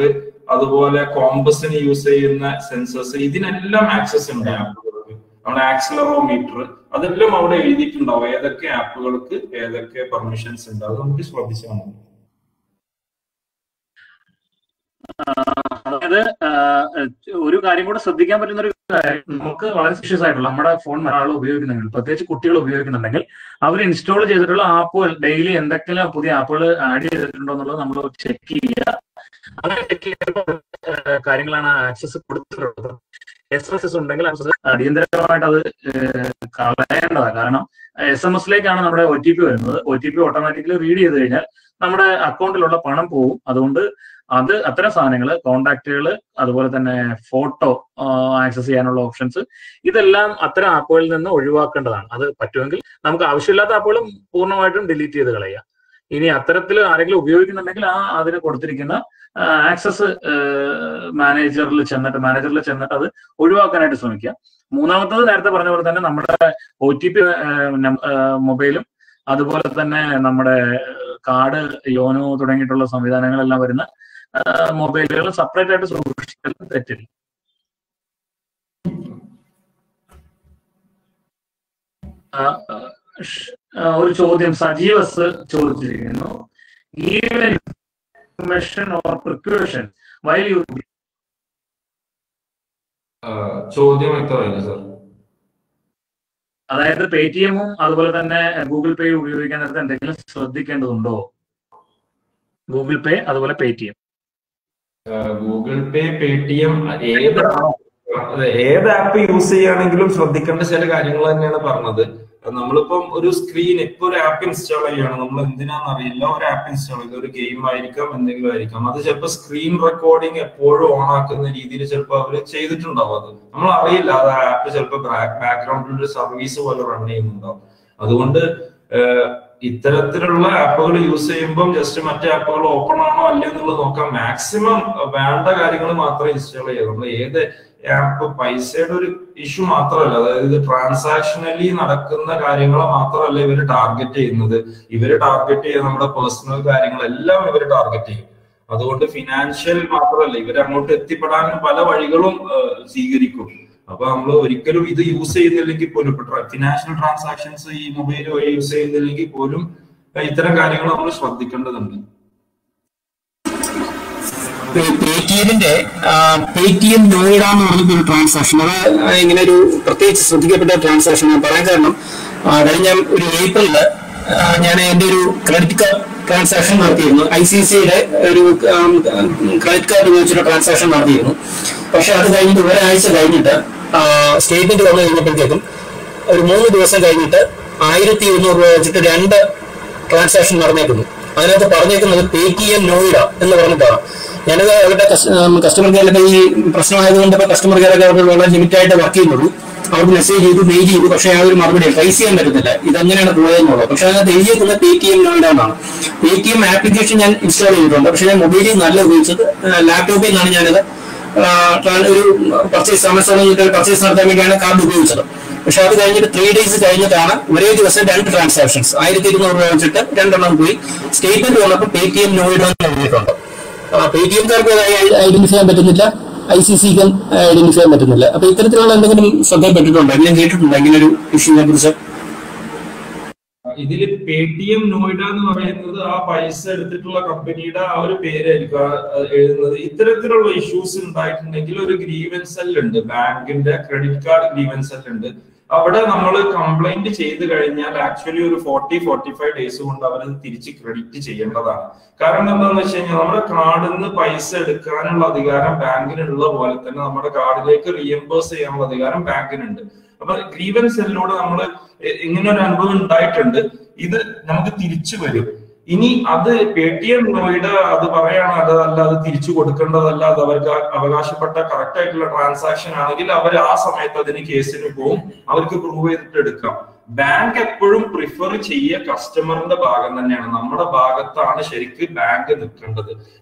അതുപോലെ കോമ്പസിന് യൂസ് ചെയ്യുന്ന സെൻസേഴ്സ്, ഇതിനെല്ലാം ആക്സസ് ഉണ്ട് ആപ്പുകൾക്ക്. നമ്മുടെ ആക്സിലറോമീറ്റർ, അതെല്ലാം അവിടെ എഴുതിയിട്ടുണ്ടാവും ഏതൊക്കെ ആപ്പുകൾക്ക് ഏതൊക്കെ പെർമിഷൻസ് ഉണ്ട്. അത് നമുക്ക് ശ്രദ്ധിച്ചാൽ മതി. അതായത് ഒരു കാര്യം കൂടെ ശ്രദ്ധിക്കാൻ പറ്റുന്ന ഒരു കാര്യം, നമുക്ക് വളരെ സീരിയസ് ആയിട്ടുള്ള നമ്മുടെ ഫോൺ ഒരാൾ ഉപയോഗിക്കുന്നുണ്ടെങ്കിൽ, പ്രത്യേകിച്ച് കുട്ടികൾ ഉപയോഗിക്കുന്നുണ്ടെങ്കിൽ, അവർ ഇൻസ്റ്റാൾ ചെയ്തിട്ടുള്ള ആപ്പുകൾ ഡെയിലി എന്തൊക്കെല്ലാം പുതിയ ആപ്പുകൾ ആഡ് ചെയ്തിട്ടുണ്ടോ എന്നുള്ളത് നമ്മൾ ചെക്ക് ചെയ്യുക. അങ്ങനെ ചെക്ക് ചെയ്യുമ്പോൾ കാര്യങ്ങളാണ് ആക്സസ് കൊടുത്തിട്ടുള്ളത്. SMS ഉണ്ടെങ്കിൽ അടിയന്തരമായിട്ട് അത് കളയേണ്ടതാണ്. കാരണം SMS-ലേക്കാണ് നമ്മുടെ OTP വരുന്നത്. OTP ഓട്ടോമാറ്റിക്കലി റീഡ് ചെയ്ത് കഴിഞ്ഞാൽ നമ്മുടെ അക്കൗണ്ടിലുള്ള പണം പോകും. അതുകൊണ്ട് അത്തരം സാധനങ്ങൾ, കോണ്ടാക്റ്റുകൾ, അതുപോലെ തന്നെ ഫോട്ടോ ആക്സസ് ചെയ്യാനുള്ള ഓപ്ഷൻസ്, ഇതെല്ലാം അത്തരം ആപ്പുകളിൽ നിന്ന് ഒഴിവാക്കേണ്ടതാണ്. അത് പറ്റുമെങ്കിൽ നമുക്ക് ആവശ്യമില്ലാത്ത ആപ്പുകളും പൂർണ്ണമായിട്ടും ഡിലീറ്റ് ചെയ്ത് കളയുക. ഇനി അത്തരത്തിൽ ആരെങ്കിലും ഉപയോഗിക്കുന്നുണ്ടെങ്കിൽ അതിന് കൊടുത്തിരിക്കുന്ന ആക്സസ് മാനേജറിൽ ചെന്നിട്ട് അത് ഒഴിവാക്കാനായിട്ട് ശ്രമിക്കുക. മൂന്നാമത്തത് നേരത്തെ പറഞ്ഞ പോലെ തന്നെ നമ്മുടെ OTP മൊബൈലും അതുപോലെ തന്നെ നമ്മുടെ കാർഡ്, യോനോ തുടങ്ങിയിട്ടുള്ള സംവിധാനങ്ങളെല്ലാം വരുന്ന മൊബൈലുകൾ സെപ്പറേറ്റ് ആയിട്ട് സൂക്ഷിച്ചാൽ തെറ്റില്ല. ഒരു ചോദ്യം സജീവസ് ചോദിച്ചിരിക്കുന്നു. Information or precaution while you ചോദ്യം വ്യക്തമായില്ല സർ. അതായത് പേടിഎമ്മും അതുപോലെ തന്നെ ഗൂഗിൾ പേ ഉപയോഗിക്കാൻ നേരത്തെ എന്തെങ്കിലും ശ്രദ്ധിക്കേണ്ടതുണ്ടോ? ഗൂഗിൾ പേ അതുപോലെ പേടിഎം. ഗൂഗിൾ പേ, പേടിഎം ഏത് ആപ്പ് യൂസ് ചെയ്യുകയാണെങ്കിലും ശ്രദ്ധിക്കേണ്ട ചില കാര്യങ്ങൾ തന്നെയാണ് പറഞ്ഞത്. നമ്മളിപ്പം ഒരു സ്ക്രീൻ ഇപ്പൊ ഒരു ആപ്പ് ഇൻസ്റ്റാൾ ചെയ്യുകയാണ്, നമ്മൾ എന്തിനാന്ന് അറിയില്ല, ഒരു ആപ്പ് ഇൻസ്റ്റാൾ ചെയ്ത് ഒരു ഗെയിം ആയിരിക്കാം, എന്തെങ്കിലും ആയിരിക്കാം, അത് ചിലപ്പോൾ സ്ക്രീൻ റെക്കോർഡിങ് എപ്പോഴും ഓൺ ആക്കുന്ന രീതിയിൽ ചിലപ്പോൾ അവര് ചെയ്തിട്ടുണ്ടാവും. അത് നമ്മൾ അറിയില്ല, അത് ആപ്പ് ചിലപ്പോൾ ബാക്ക്ഗ്രൗണ്ടിൽ ഒരു സർവീസ് പോലെ റൺ ചെയ്യുന്നുണ്ടാവും. അതുകൊണ്ട് ഇത്തരത്തിലുള്ള ആപ്പുകൾ യൂസ് ചെയ്യുമ്പോൾ ജസ്റ്റ് മറ്റേ ആപ്പുകൾ ഓപ്പൺ ആണോ അല്ലേ എന്നുള്ളത് നോക്കാം. മാക്സിമം വേണ്ട കാര്യങ്ങൾ മാത്രമേ ഇൻസ്റ്റാൾ ചെയ്യാം. നമ്മൾ ഏത് ആപ്പ് പൈസയുടെ ഒരു ഇഷ്യൂ മാത്രമല്ല, അതായത് ട്രാൻസാക്ഷനലി നടക്കുന്ന കാര്യങ്ങളെ മാത്രമല്ല ഇവര് ടാർഗറ്റ് ചെയ്യുന്നത്. ഇവര് ടാർഗറ്റ് ചെയ്യുന്ന നമ്മുടെ പേഴ്സണൽ കാര്യങ്ങളെല്ലാം ഇവര് ടാർഗറ്റ് ചെയ്യും. അതുകൊണ്ട് ഫിനാൻഷ്യൽ മാത്രമല്ല, ഇവര് അങ്ങോട്ട് എത്തിപ്പെടാൻ പല വഴികളും സ്വീകരിക്കും. അപ്പൊ നമ്മൾ ഒരിക്കലും ഇത് യൂസ് ചെയ്യുന്നില്ലെങ്കിൽ പോലും, ഇപ്പൊ ഫിനാൻഷ്യൽ ട്രാൻസാക്ഷൻസ് ഈ മൊബൈൽ വഴി യൂസ് ചെയ്യുന്നില്ലെങ്കിൽ പോലും ഇത്തരം കാര്യങ്ങൾ നമ്മൾ ശ്രദ്ധിക്കേണ്ടതുണ്ട്. പേടിഎമ്മിന്റെ പേടിഎം നോയിഡ എന്ന് പറഞ്ഞൊരു ട്രാൻസാക്ഷൻ, അത് ഇങ്ങനെ ഒരു പ്രത്യേകിച്ച് ശ്രദ്ധിക്കപ്പെട്ട ട്രാൻസാക്ഷൻ ഞാൻ പറയാൻ കാരണം, കഴിഞ്ഞ ഒരു ഏപ്രിലില് ഞാൻ എന്റെ ഒരു ക്രെഡിറ്റ് കാർഡ് ട്രാൻസാക്ഷൻ നടത്തിയിരുന്നു. ICICIയുടെ ഒരു ക്രെഡിറ്റ് കാർഡ് ഉപയോഗിച്ചിട്ട് ട്രാൻസാക്ഷൻ നടത്തിയിരുന്നു. പക്ഷെ അത് കഴിഞ്ഞിട്ട് ഒരാഴ്ച കഴിഞ്ഞിട്ട് സ്റ്റേറ്റ്മെന്റ് വന്നു കഴിഞ്ഞപ്പോഴത്തേക്കും ഒരു 3 ദിവസം കഴിഞ്ഞിട്ട് 1100 രൂപ വെച്ചിട്ട് 2 ട്രാൻസാക്ഷൻ നടന്നേക്കുന്നു. അതിനകത്ത് പറഞ്ഞേക്കുന്നത് പേടിഎം നോയിഡ എന്ന് പറഞ്ഞിട്ടാണ്. ഞാനത് അവരുടെ കസ്റ്റമർ കെയറിലൊക്കെ ഈ പ്രശ്നമായതുകൊണ്ട് ഇപ്പൊ കസ്റ്റമർ കെയറൊക്കെ അവർ വളരെ ലിമിറ്റായിട്ട് വർക്ക് ചെയ്യുന്നുള്ളൂ. അവർക്ക് മെസ്സേജ് ചെയ്തു, മെയിൽ ചെയ്തു, പക്ഷേ ആ ഒരു മറുപടി ട്രേസ് ചെയ്യാൻ പറ്റുന്നില്ല. ഇതങ്ങനെയാണ് പോയതെന്നുള്ളത്. പക്ഷെ അതിനകത്ത് എഴുതിയിരിക്കുന്നത് പേടിഎം നോയിഡ എന്നാണ്. പേടിഎം ആപ്ലിക്കേഷൻ ഞാൻ ഇൻസ്റ്റാൾ ചെയ്തിട്ടുണ്ട്. പക്ഷെ ഞാൻ മൊബൈലിൽ നല്ല ഉപയോഗിച്ചത്, ലാപ്ടോപ്പിൽ നിന്നാണ് ഞാനത് ഒരു പർച്ചേസ് ആമസോണിൽ പർച്ചേസ് നടത്താൻ വേണ്ടിയാണ് കാർഡ് ഉപയോഗിച്ചത്. പക്ഷെ അത് കഴിഞ്ഞിട്ട് 3 days കഴിഞ്ഞിട്ടാണ് ഒരേ ദിവസം 2 ട്രാൻസാക്ഷൻസ് 1200 രൂപ വെച്ചിട്ട് 2 പോയി. സ്റ്റേറ്റ്മെന്റ് വന്നപ്പോൾ പേടിഎം നോയിഡ എന്ന് എഴുതിയിട്ടുണ്ട്. പേടിഎംകാർക്ക് ഐഡന്റിഫൈ ചെയ്യാൻ പറ്റുന്നില്ല, ICICIക്കും ഐഡന്റിഫൈ ചെയ്യാൻ പറ്റുന്നില്ല. അപ്പൊ ഇത്തരത്തിലുള്ള എന്തെങ്കിലും ശ്രദ്ധപ്പെട്ടിട്ടുണ്ടോ? ഞാൻ കേട്ടിട്ടുണ്ടോ ഇങ്ങനെ ഒരു ഇഷ്യൂനെ കുറിച്ച്? ഇതില് പേടിഎം നോയിഡ എന്ന് പറയുന്നത് ആ പൈസ എടുത്തിട്ടുള്ള കമ്പനിയുടെ ആ ഒരു പേരായിരിക്കും എഴുതുന്നത്. ഇത്തരത്തിലുള്ള ഇഷ്യൂസ് ഉണ്ടായിട്ടുണ്ടെങ്കിൽ ഒരു ഗ്രീവൻസ് സെൽ ഉണ്ട്, ബാങ്കിന്റെ ക്രെഡിറ്റ് കാർഡ് ഗ്രീവൻസ് സെൽ ഉണ്ട്. അവിടെ നമ്മൾ കംപ്ലൈന്റ് ചെയ്ത് കഴിഞ്ഞാൽ ആക്ച്വലി ഒരു 40-45 days കൊണ്ട് അവരത് തിരിച്ച് ക്രെഡിറ്റ് ചെയ്യേണ്ടതാണ്. കാരണം എന്താണെന്ന് വെച്ച് കഴിഞ്ഞാൽ നമ്മുടെ കാർഡിൽ നിന്ന് പൈസ എടുക്കാനുള്ള അധികാരം ബാങ്കിനുള്ള പോലെ തന്നെ നമ്മുടെ കാർഡിലേക്ക് റീഎംബേഴ്സ് ചെയ്യാനുള്ള അധികാരം ബാങ്കിനുണ്ട്. അപ്പൊ ഗ്രീവൻസ് സെല്ലിലൂടെ നമ്മൾ ഇങ്ങനെ ഒരു അനുഭവം ഉണ്ടായിട്ടുണ്ട്, ഇത് നമുക്ക് തിരിച്ചു വരും. ഇനി അത് പേടിഎം നോയിഡ അത് പറയാണ്, അതല്ല അത് തിരിച്ചു കൊടുക്കേണ്ടതല്ല, അത് അവർക്ക് അവകാശപ്പെട്ട കറക്റ്റ് ആയിട്ടുള്ള ട്രാൻസാക്ഷൻ ആണെങ്കിൽ അവർ ആ സമയത്ത് അതിന് കേസിന് പോകും, അവർക്ക് പ്രൂവ് ചെയ്തിട്ട് എടുക്കാം. ബാങ്ക് എപ്പോഴും പ്രിഫർ ചെയ്യുക കസ്റ്റമറിന്റെ ഭാഗം തന്നെയാണ്, നമ്മുടെ ഭാഗത്താണ് ശരിക്ക് ബാങ്ക് നിൽക്കേണ്ടത്.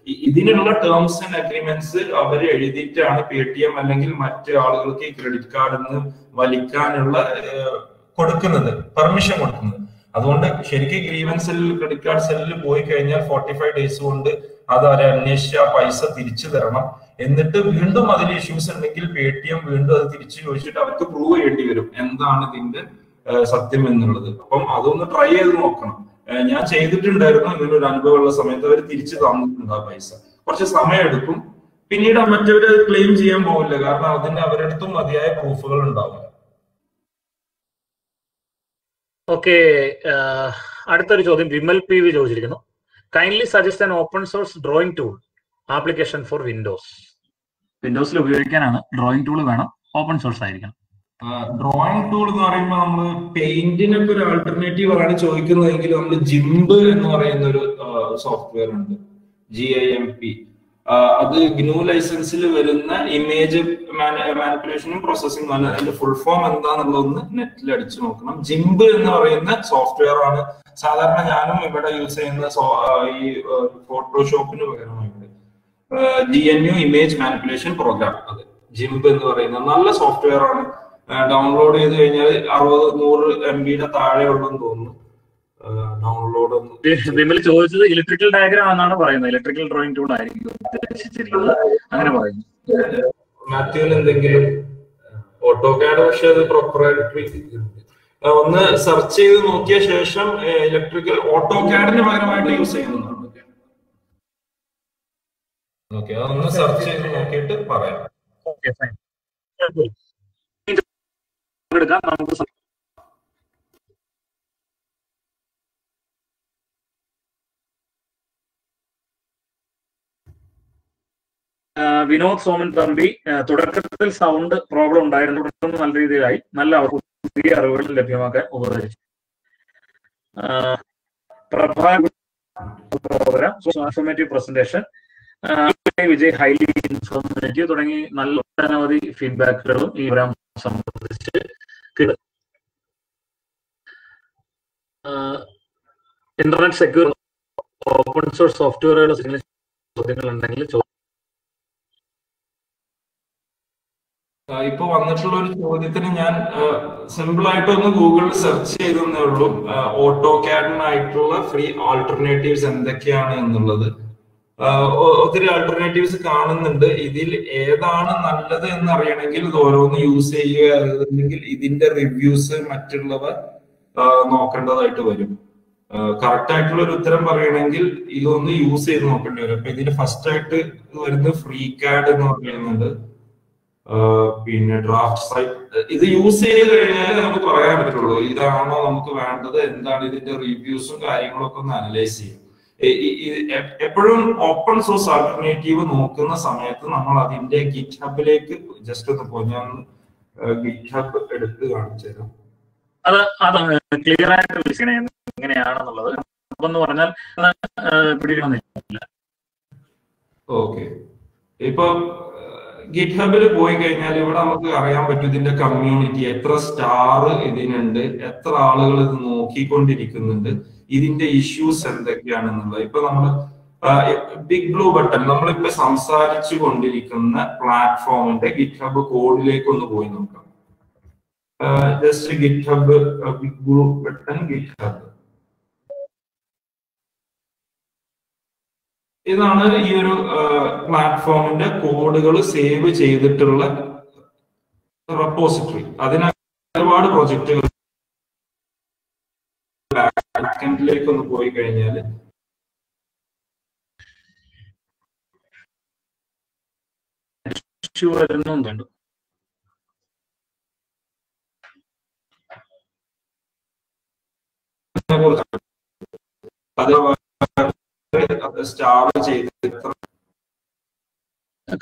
ഇതിനുള്ള ടേംസ് ആൻഡ് അഗ്രിമെന്റ്സ് അവർ എഴുതിയിട്ടാണ് പേടിഎം അല്ലെങ്കിൽ മറ്റു ആളുകൾക്ക് ഈ ക്രെഡിറ്റ് കാർഡിൽ നിന്ന് വലിക്കാനുള്ള കൊടുക്കുന്നത്, പെർമിഷൻ കൊടുക്കുന്നത്. അതുകൊണ്ട് ശരിക്കും ഗ്രീവൻസ് സെല്ലിൽ ക്രെഡിറ്റ് കാർഡ് സെല്ലിൽ പോയി കഴിഞ്ഞാൽ 45 days കൊണ്ട് അത് അവരെ അന്വേഷിച്ച് ആ പൈസ തിരിച്ചു തരണം. എന്നിട്ട് വീണ്ടും അതിൽ ഇഷ്യൂസ് ഉണ്ടെങ്കിൽ പേടിഎം വീണ്ടും അത് തിരിച്ചു ചോദിച്ചിട്ട് അവർക്ക് പ്രൂവ് ചെയ്യേണ്ടി വരും എന്താണ് ഇതിന്റെ സത്യം എന്നുള്ളത്. അപ്പം അതൊന്ന് ട്രൈ ചെയ്ത് നോക്കണം. ഞാൻ ചെയ്തിട്ടുണ്ടായിരുന്നു ഇങ്ങനെ ഒരു അനുഭവമുള്ള സമയത്ത്. അവർ തിരിച്ചു തന്നിട്ടുണ്ട് ആ പൈസ. കുറച്ച് സമയം എടുക്കും, പിന്നീട് മറ്റവര് ക്ലെയിം ചെയ്യാൻ പോകില്ല, കാരണം അതിന് അവരുടെ അടുത്തും മതിയായ പ്രൂഫുകൾ ഉണ്ടാവില്ല. ഓക്കെ, അടുത്തൊരു ചോദ്യം വിമൽ PV ചോദിച്ചിരിക്കുന്നു. Kindly suggest an open source drawing tool application for Windows. വിൻഡോസിൽ ഉപയോഗിക്കാനാണ്, ഡ്രോയിങ് ടൂൾ വേണം, ഓപ്പൺ സോഴ്സ് ആയിരിക്കണം. ഡ്രോയിങ് ടൂൾ എന്ന് പറയുമ്പോൾ നമ്മൾ പെയിന്റിനൊക്കെ ഒരു ആൾട്ടർനേറ്റീവ് ആണ് ചോദിക്കുന്നതെങ്കിൽ നമ്മൾ ജിംബ് എന്ന് പറയുന്ന ഒരു സോഫ്റ്റ്വെയർ ഉണ്ട്, GIMP. അത് GNU ലൈസൻസിൽ വരുന്ന ഇമേജ് മാനിപ്പുലേഷനും പ്രോസസ്സിംഗ് ആണ്. അതിന്റെ ഫുൾ ഫോം എന്താണെന്നുള്ളതൊന്ന് നെറ്റിൽ അടിച്ചു നോക്കണം. ജിംബ് എന്ന് പറയുന്ന സോഫ്റ്റ്വെയർ ആണ് സാധാരണ ഞാനും ഇവിടെ യൂസ് ചെയ്യുന്ന ഈ ഫോട്ടോഷോപ്പിന് പകരമായിട്ട് GNU ഇമേജ് മാനിപ്പുലേഷൻ പ്രോഗ്രാം, അത് ജിംബ് എന്ന് പറയുന്ന നല്ല സോഫ്റ്റ്വെയർ ആണ്. ഡൗൺലോഡ് ചെയ്ത് കഴിഞ്ഞാൽ 60-100 MB താഴെ ഉള്ളെന്ന് തോന്നുന്നു ഡൗൺലോഡ്. വിമൽ ചോദിച്ചത് ഇലക്ട്രിക്കൽ ഡയഗ്രാം എന്നാണ് പറയുന്നത്. ഇലക്ട്രിക്കൽ ഡ്രോയിങ് ടൂൾ ആയിരിക്കും ഉദ്ദേശിച്ചിരിക്കുന്നത്, അങ്ങനെ പറയുന്നു. മാത്യുവിൽ എന്തെങ്കിലും ഓട്ടോകാഡ്, പക്ഷെ അത് പ്രൊപ്രൈറ്ററി. ഒന്ന് സെർച്ച് ചെയ്ത് നോക്കിയ ശേഷം ഇലക്ട്രിക്കൽ ഓട്ടോകാഡിന് പകരമായിട്ട് യൂസ് ചെയ്യുന്നുണ്ട്. ഓക്കെ, അതൊന്ന് സെർച്ച് ചെയ്ത് നോക്കിയിട്ട് പറയാം. എടുക്കാം നമുക്ക്. വിനോദ് സോമൻ തമ്പി, തുടക്കത്തിൽ സൗണ്ട് പ്രോബ്ലം ഉണ്ടായിരുന്നു, തുടർന്ന് നല്ല രീതിയിലായി, നല്ല പുതിയ അറിവുകൾ ലഭ്യമാക്കാൻ ഉപകരിച്ചു. Informative presentation, Vijay highly informative തുടങ്ങി നല്ല ഒട്ടനവധി ഫീഡ്ബാക്കുകളും ഈ പ്രോഗ്രാം സംബന്ധിച്ച് കിട്ടും. ഇന്റർനെറ്റ് സെക്യൂർ ഓപ്പൺ സോഴ്സ് സോഫ്റ്റ്വെയറുകൾ ചോദ്യങ്ങൾ ഉണ്ടെങ്കിൽ ഇപ്പൊ വന്നിട്ടുള്ള ഒരു ചോദ്യത്തിന് ഞാൻ സിമ്പിൾ ആയിട്ടൊന്ന് ഗൂഗിളിൽ സെർച്ച് ചെയ്തേ ഉള്ളൂ. ഓട്ടോകാഡിനായിട്ടുള്ള ഫ്രീ ആൾട്ടർനേറ്റീവ്സ് എന്തൊക്കെയാണ് എന്നുള്ളത്. ഒത്തിരി ആൾട്ടർനേറ്റീവ്സ് കാണുന്നുണ്ട്. ഇതിൽ ഏതാണ് നല്ലത് എന്ന് അറിയണമെങ്കിൽ ഇത് ഓരോന്ന് യൂസ് ചെയ്യുക, അല്ലെങ്കിൽ ഇതിന്റെ റിവ്യൂസ് മറ്റുള്ളവർ നോക്കേണ്ടതായിട്ട് വരും. കറക്റ്റ് ആയിട്ടുള്ള ഒരു ഉത്തരം പറയണമെങ്കിൽ ഇതൊന്ന് യൂസ് ചെയ്ത് നോക്കേണ്ടി വരും. അപ്പൊ ഇതിന് ഫസ്റ്റ് ആയിട്ട് വരുന്നത് ഫ്രീ കാഡ് എന്ന് പറയുന്നുണ്ട്. പിന്നെ ഡ്രാഫ്റ്റ് സൈറ്റ്, ഇത് യൂസ് ചെയ്ത് കഴിഞ്ഞാൽ നമുക്ക് പറയാൻ പറ്റുള്ളൂ ഇതാണോ നമുക്ക് വേണ്ടത്, എന്താണ് ഇതിന്റെ റിവ്യൂസും കാര്യങ്ങളൊക്കെ ഒന്ന് അനലൈസ് ചെയ്യും. എപ്പോഴും ഓപ്പൺ സോഴ്സ് ആൾട്ടർനേറ്റീവ് നോക്കുന്ന സമയത്ത് നമ്മൾ അതിന്റെ ഗിറ്റ് ഹബിലേക്ക് ജസ്റ്റ് ഒന്ന് പോയി, ഞാൻ ഗിറ്റ് ഹബ് എടുത്ത് കാണിച്ചു തരാം. അത് ക്ലിയർ ആയിട്ട് എങ്ങനെയാണെന്നുള്ളത് എന്ന് പറഞ്ഞാൽ ഓക്കെ. ഇപ്പൊ ഗിറ്റ് ഹബിൽ പോയി കഴിഞ്ഞാൽ ഇവിടെ നമുക്ക് അറിയാൻ പറ്റും ഇതിന്റെ കമ്മ്യൂണിറ്റി, എത്ര സ്റ്റാർ ഇതിനുണ്ട്, എത്ര ആളുകൾ ഇത് നോക്കിക്കൊണ്ടിരിക്കുന്നുണ്ട്, ഇതിന്റെ ഇഷ്യൂസ് എന്തൊക്കെയാണെന്നുള്ളത്. ഇപ്പൊ നമ്മള് ബിഗ് ബ്ലൂ ബട്ടൺ, നമ്മളിപ്പോ സംസാരിച്ചു കൊണ്ടിരിക്കുന്ന പ്ലാറ്റ്ഫോമിന്റെ ഗിറ്റ് ഹബ് കോഡിലേക്ക് ഒന്ന് പോയി നോക്കാം. Just GitHub, big blue button, GitHub. ഇതാണ് ഈ ഒരു പ്ലാറ്റ്ഫോമിന്റെ കോഡുകൾ സേവ് ചെയ്തിട്ടുള്ള റെപ്പോസിറ്ററി. അതിന് ഒരുപാട് പ്രൊജക്റ്റുകൾ ബാക്ക്എൻഡിലേക്ക് ഒന്ന് പോയി കഴിഞ്ഞാൽ വരുന്നുണ്ട്. സ്റ്റാർ ചെയ്ത്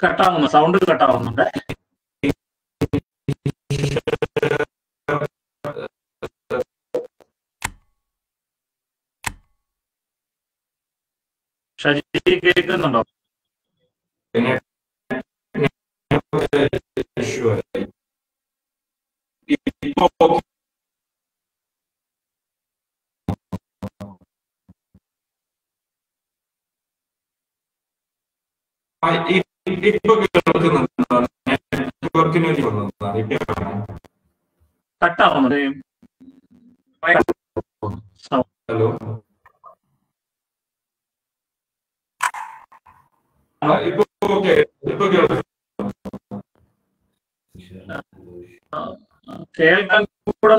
കട്ടാവുന്നു, സൗണ്ട് കട്ടാവുന്നുണ്ട്. ഷജി കേൾക്കുന്നുണ്ടോ? കട്ടാവുന്നുണ്ട്. ഹലോ, ഇപ്പൊ ഓക്കെ, ഇപ്പൊ കേൾക്കാൻ കൂടെ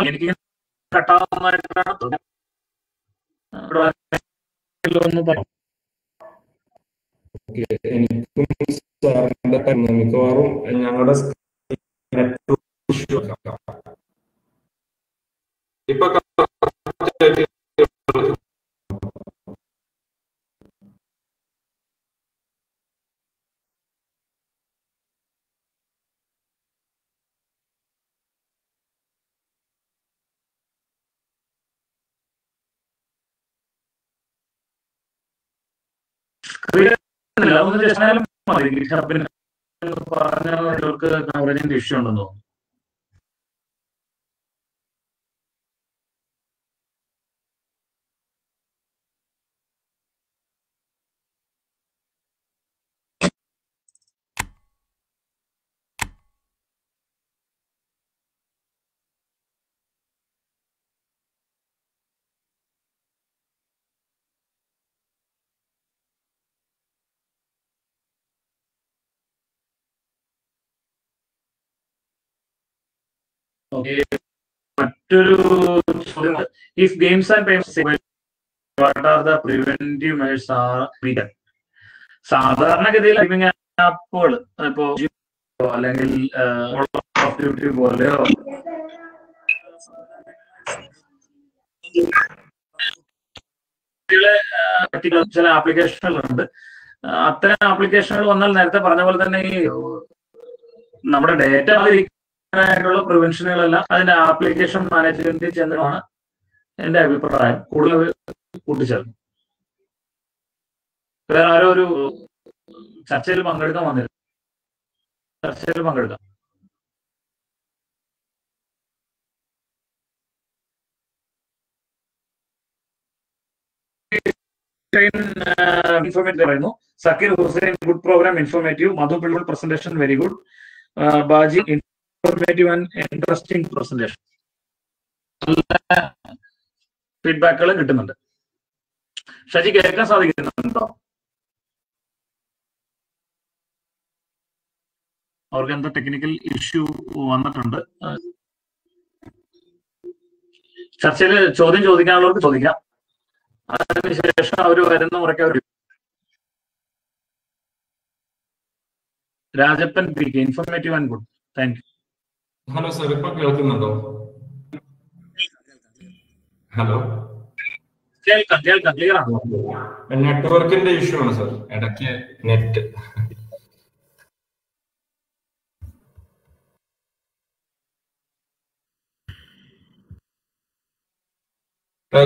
എനിക്ക് കട്ടാവുന്നതായിട്ടാണ് എനിക്കും സാറിന്റെ മിക്കവാറും ഞങ്ങളുടെ ഇപ്പൊ പറഞ്ഞവർക്ക് കവറേജിന്റെ ഇഷ്യൂ ഉണ്ടെന്ന് തോന്നുന്നു. മറ്റൊരു ചോദ്യം, if games and payments what are the preventive measures are weaken? സാധാരണഗതിയിൽ ആപ്പുകൾ ഇപ്പോ അല്ലെങ്കിൽ പോലെയോ ചില ആപ്ലിക്കേഷനുകളുണ്ട്. അത്തരം ആപ്ലിക്കേഷനുകൾ വന്നാൽ നേരത്തെ പറഞ്ഞ പോലെ തന്നെ ഈ നമ്മുടെ ഡേറ്റ ആയിട്ടുള്ള പ്രിവെൻഷനുകളെല്ലാം അതിന്റെ ആപ്ലിക്കേഷൻ മാനേജ്മെന്റിൽ ചെന്നതാണ് എന്റെ അഭിപ്രായം. കൂടുതൽ കൂട്ടിച്ചേർക്കും. വേറെ ആരോ ഒരു ചർച്ചയിൽ പങ്കെടുക്കാൻ വന്നിരുന്നു. ചർച്ചയിൽ പങ്കെടുക്കാം. പറയുന്നു Zakir Hussain, good program, informative. Madhu Pillur, presentation very good. Baji, informative and interesting presentation. നല്ല ഫീഡ്ബാക്കുകൾ കിട്ടുന്നുണ്ട്. ഷജി, കേൾക്കാൻ സാധിക്കുന്നുണ്ടോ? അവർക്ക് എന്തോ ടെക്നിക്കൽ ഇഷ്യൂ വന്നിട്ടുണ്ട്. ചർച്ചയിൽ ചോദ്യം ചോദിക്കാനുള്ളവർക്ക് ചോദിക്കാം. അതിനുശേഷം അവർ വരുന്ന മുറയ്ക്ക് അവർ Rajappan P K, informative and good. Thank you. Hello sir, ഇപ്പൊ കേൾക്കുന്നുണ്ടോ? ഹലോ, കേൾക്കാം കേൾക്കാം, ക്ലിയർ ആണ്. നെറ്റ്വർക്കിന്റെ ഇഷ്യൂ ആണ് സർ, ഇടയ്ക്ക് നെറ്റ്.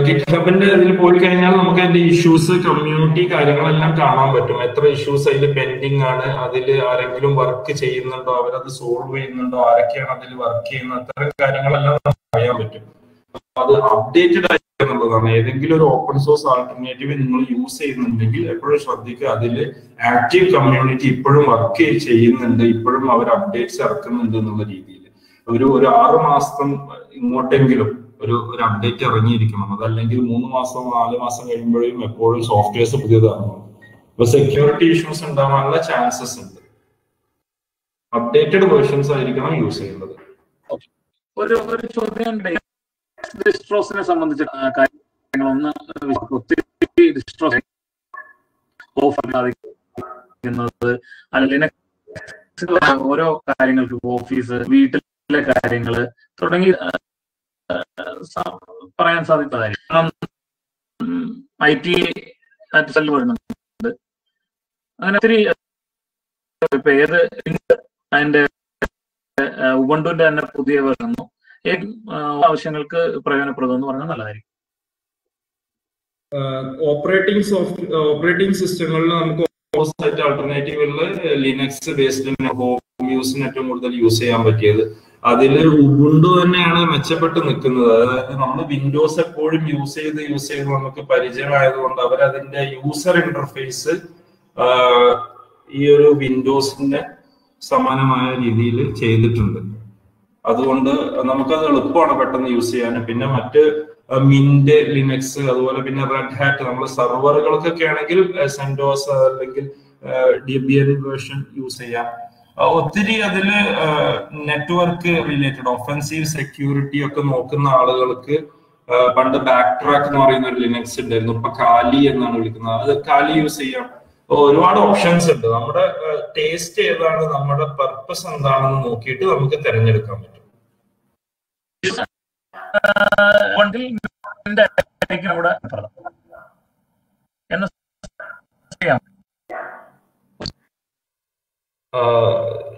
ഗിറ്റ് ഹബിന്റെ ഇതിൽ പോയി കഴിഞ്ഞാൽ നമുക്ക് അതിന്റെ ഇഷ്യൂസ്, കമ്മ്യൂണിറ്റി കാര്യങ്ങളെല്ലാം കാണാൻ പറ്റും. എത്ര ഇഷ്യൂസ് അതിൽ പെൻഡിങ് ആണ്, അതിൽ ആരെങ്കിലും വർക്ക് ചെയ്യുന്നുണ്ടോ, അവരത് സോൾവ് ചെയ്യുന്നുണ്ടോ, ആരൊക്കെയാണ് അതിൽ വർക്ക് ചെയ്യുന്നത്, അത്തരം കാര്യങ്ങളെല്ലാം നമുക്ക് അറിയാൻ പറ്റും. അത് അപ്ഡേറ്റഡ് ആയിരിക്കും എന്നുള്ളതാണ്. ഏതെങ്കിലും ഒരു ഓപ്പൺ സോഴ്സ് ആൾട്ടർനേറ്റീവ് നിങ്ങൾ യൂസ് ചെയ്യുന്നുണ്ടെങ്കിൽ എപ്പോഴും ശ്രദ്ധിക്കുക, അതിൽ ആക്റ്റീവ് കമ്മ്യൂണിറ്റി ഇപ്പോഴും വർക്ക് ചെയ്യുന്നുണ്ട്, ഇപ്പോഴും അവർ അപ്ഡേറ്റ്സ് ഇറക്കുന്നുണ്ട് എന്നുള്ള രീതിയിൽ. ഒരു 6 മാസം ഇങ്ങോട്ടെങ്കിലും ഒരു അപ്ഡേറ്റ് ഇറങ്ങിയിരിക്കണം. അതല്ലെങ്കിൽ 3 മാസം 4 മാസം കഴിയുമ്പോഴും എപ്പോഴും സോഫ്റ്റ്വെയർസ് പുതിയതാകണം. അപ്പൊ സെക്യൂരിറ്റി ഇഷ്യൂസ് ഉണ്ടാവാനുള്ള ചാൻസസ് ഉണ്ട്. അപ്ഡേറ്റഡ് വേർഷൻസ് ആയിരിക്കണം യൂസ് ചെയ്യുന്നത്. ഒരു ചോദ്യം, ഡിസ്ട്രോസിനെ സംബന്ധിച്ച കാര്യങ്ങളൊന്ന് ഒത്തിരി ഡിസ്ട്രോസ് ഓഫർ സാധിക്കുന്നത്, അല്ലെങ്കിൽ ഓരോ കാര്യങ്ങൾക്ക് ഓഫീസ്, വീട്ടിലെ കാര്യങ്ങള് തുടങ്ങി പറയാൻ സാധിക്കുന്നതായിരിക്കും. IT സെൽ വരുന്നുണ്ട്. അങ്ങനെ ഒത്തിരി പേര് അതിന്റെ ഉബുണ്ടുവിന്റെ തന്നെ പുതിയ വരുന്നു. ആവശ്യങ്ങൾക്ക് പ്രയോജനപ്രദം എന്ന് പറഞ്ഞാൽ നല്ലതായിരിക്കും. ഓപ്പറേറ്റിംഗ് സിസ്റ്റങ്ങളിൽ നമുക്ക് ആൾട്ടർനേറ്റീവുകളിൽ ലിനക്സ് ബേസ്ഡ് ഹോം യൂസിന് ഏറ്റവും കൂടുതൽ യൂസ് ചെയ്യാൻ പറ്റിയത്. അതിൽ ഉബുണ്ടു തന്നെയാണ് മെച്ചപ്പെട്ട് നിൽക്കുന്നത്. അതായത് നമ്മൾ വിൻഡോസ് എപ്പോഴും യൂസ് ചെയ്ത് നമുക്ക് പരിചയമായതുകൊണ്ട് അവരതിന്റെ യൂസർ ഇന്റർഫേസ് ഈ ഒരു വിൻഡോസിന്റെ സമാനമായ രീതിയിൽ ചെയ്തിട്ടുണ്ട്. അതുകൊണ്ട് നമുക്കത് എളുപ്പമാണ് പെട്ടെന്ന് യൂസ് ചെയ്യാൻ. പിന്നെ മറ്റ് മിന്റ്, ലിനക്സ്, അതുപോലെ പിന്നെ റെഡ് ഹാറ്റ്, നമ്മൾ സെർവറുകൾക്കൊക്കെ ആണെങ്കിൽ സെന്റോസ് അല്ലെങ്കിൽ ഡെബിയൻ വേർഷൻ യൂസ് ചെയ്യാം. ഒത്തിരി അതില് നെറ്റ്വർക്ക് റിലേറ്റഡ് ഒഫൻസീവ് സെക്യൂരിറ്റി ഒക്കെ നോക്കുന്ന ആളുകൾക്ക് പണ്ട് ബാക്ക് ട്രാക്ക് എന്ന് പറയുന്ന ഒരു ലിനക്സ് ഉണ്ടായിരുന്നു. ഇപ്പൊ കാലി എന്നാണ് വിളിക്കുന്നത്. അത് കാലി യൂസ് ചെയ്യാം. ഒരുപാട് ഓപ്ഷൻസ് ഉണ്ട്. നമ്മുടെ ടേസ്റ്റ് ഏതാണ്, നമ്മുടെ പർപ്പസ് എന്താണെന്ന് നോക്കിയിട്ട് നമുക്ക് തിരഞ്ഞെടുക്കാൻ പറ്റും.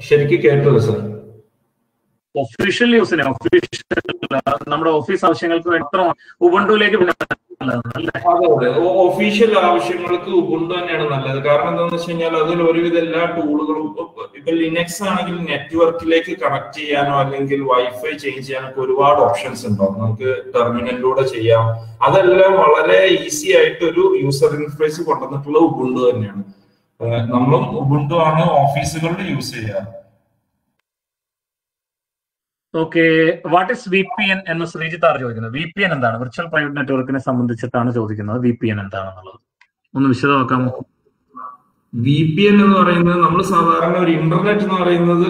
ശരിക്കും കേട്ടത് സർ, ഒഫീഷ്യൽ യൂസിന് നമ്മുടെ ഓഫീസ് ആവശ്യങ്ങൾക്ക് മാത്രം ഉബുണ്ടുവിലേക്ക് അതെ, ഒഫീഷ്യൽ ആവശ്യങ്ങൾക്ക് ഉബുണ്ടു തന്നെയാണ് നല്ലത്. കാരണം എന്താണെന്ന് വെച്ച് കഴിഞ്ഞാൽ അതിൽ ഒരുവിധ എല്ലാ ടൂളുകളും, ഇപ്പൊ ലിനക്സ് ആണെങ്കിൽ നെറ്റ്വർക്കിലേക്ക് കണക്ട് ചെയ്യാനോ അല്ലെങ്കിൽ വൈഫൈ ചേഞ്ച് ചെയ്യാനൊക്കെ ഒരുപാട് ഓപ്ഷൻസ് ഉണ്ടാവും. നമുക്ക് ടെർമിനലിലൂടെ ചെയ്യാം. അതെല്ലാം വളരെ ഈസി ആയിട്ട് ഒരു യൂസർ ഇന്റർഫേസ് കൊണ്ടുവന്നിട്ടുള്ള ഉബുണ്ടു തന്നെയാണ്. നമ്മളും ഉബുണ്ടു ആണ് ഓഫീസുകളിൽ യൂസ് ചെയ്യുക. ഓക്കെ, വാട്ട് ഇസ് VPN എന്ന് ശ്രീജിത്ത് ആർ ചോദിക്കുന്നത്. VPN എന്താണ്? വിർച്വൽ പ്രൈവറ്റ് നെറ്റ്വർക്കിനെ സംബന്ധിച്ചിട്ടാണ് ചോദിക്കുന്നത്. VPN എന്താണെന്നുള്ളത് ഒന്ന് വിശദമാക്കാമോ? VPN എന്ന് പറയുന്നത് നമ്മൾ സാധാരണ ഒരു ഇന്റർനെറ്റ് എന്ന് പറയുന്നത്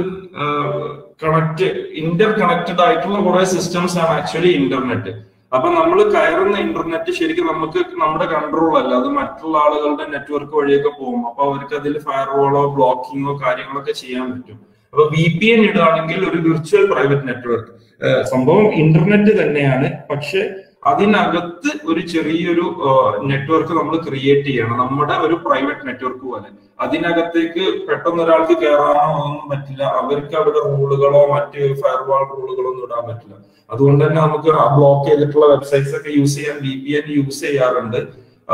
ഇന്റർ കണക്റ്റഡ് ആയിട്ടുള്ള കുറെ സിസ്റ്റംസ് ആണ് ആക്ച്വലി ഇന്റർനെറ്റ്. അപ്പൊ നമ്മൾ കയറുന്ന ഇന്റർനെറ്റ് ശരിക്കും നമുക്ക് നമ്മുടെ കൺട്രോൾ അല്ല, അത് മറ്റുള്ള ആളുകളുടെ നെറ്റ്വർക്ക് വഴിയൊക്കെ പോകും. അപ്പൊ അവർക്ക് അതിൽ ഫയർവാളോ ബ്ലോക്കിങ്ങോ കാര്യങ്ങളൊക്കെ ചെയ്യാൻ പറ്റും. അപ്പൊ VPN ഇടുകയാണെങ്കിൽ ഒരു വിർച്വൽ പ്രൈവറ്റ് നെറ്റ്വർക്ക്, സംഭവം ഇന്റർനെറ്റ് തന്നെയാണ്, പക്ഷെ അതിനകത്ത് ഒരു ചെറിയൊരു നെറ്റ്വർക്ക് നമ്മൾ ക്രിയേറ്റ് ചെയ്യണം, നമ്മുടെ ഒരു പ്രൈവറ്റ് നെറ്റ്വർക്ക് പോലെ. അതിനകത്തേക്ക് പെട്ടെന്ന് ഒരാൾക്ക് കയറാനോ ഒന്നും പറ്റില്ല, അവർക്ക് അവിടെ റൂളുകളോ മറ്റ് ഫയർവാൾ റൂളുകളോ ഒന്നും ഇടാൻ പറ്റില്ല. അതുകൊണ്ട് തന്നെ നമുക്ക് ആ ബ്ലോക്ക് ചെയ്തിട്ടുള്ള വെബ്സൈറ്റ്സ് ഒക്കെ യൂസ് ചെയ്യാൻ VPN യൂസ് ചെയ്യാറുണ്ട്.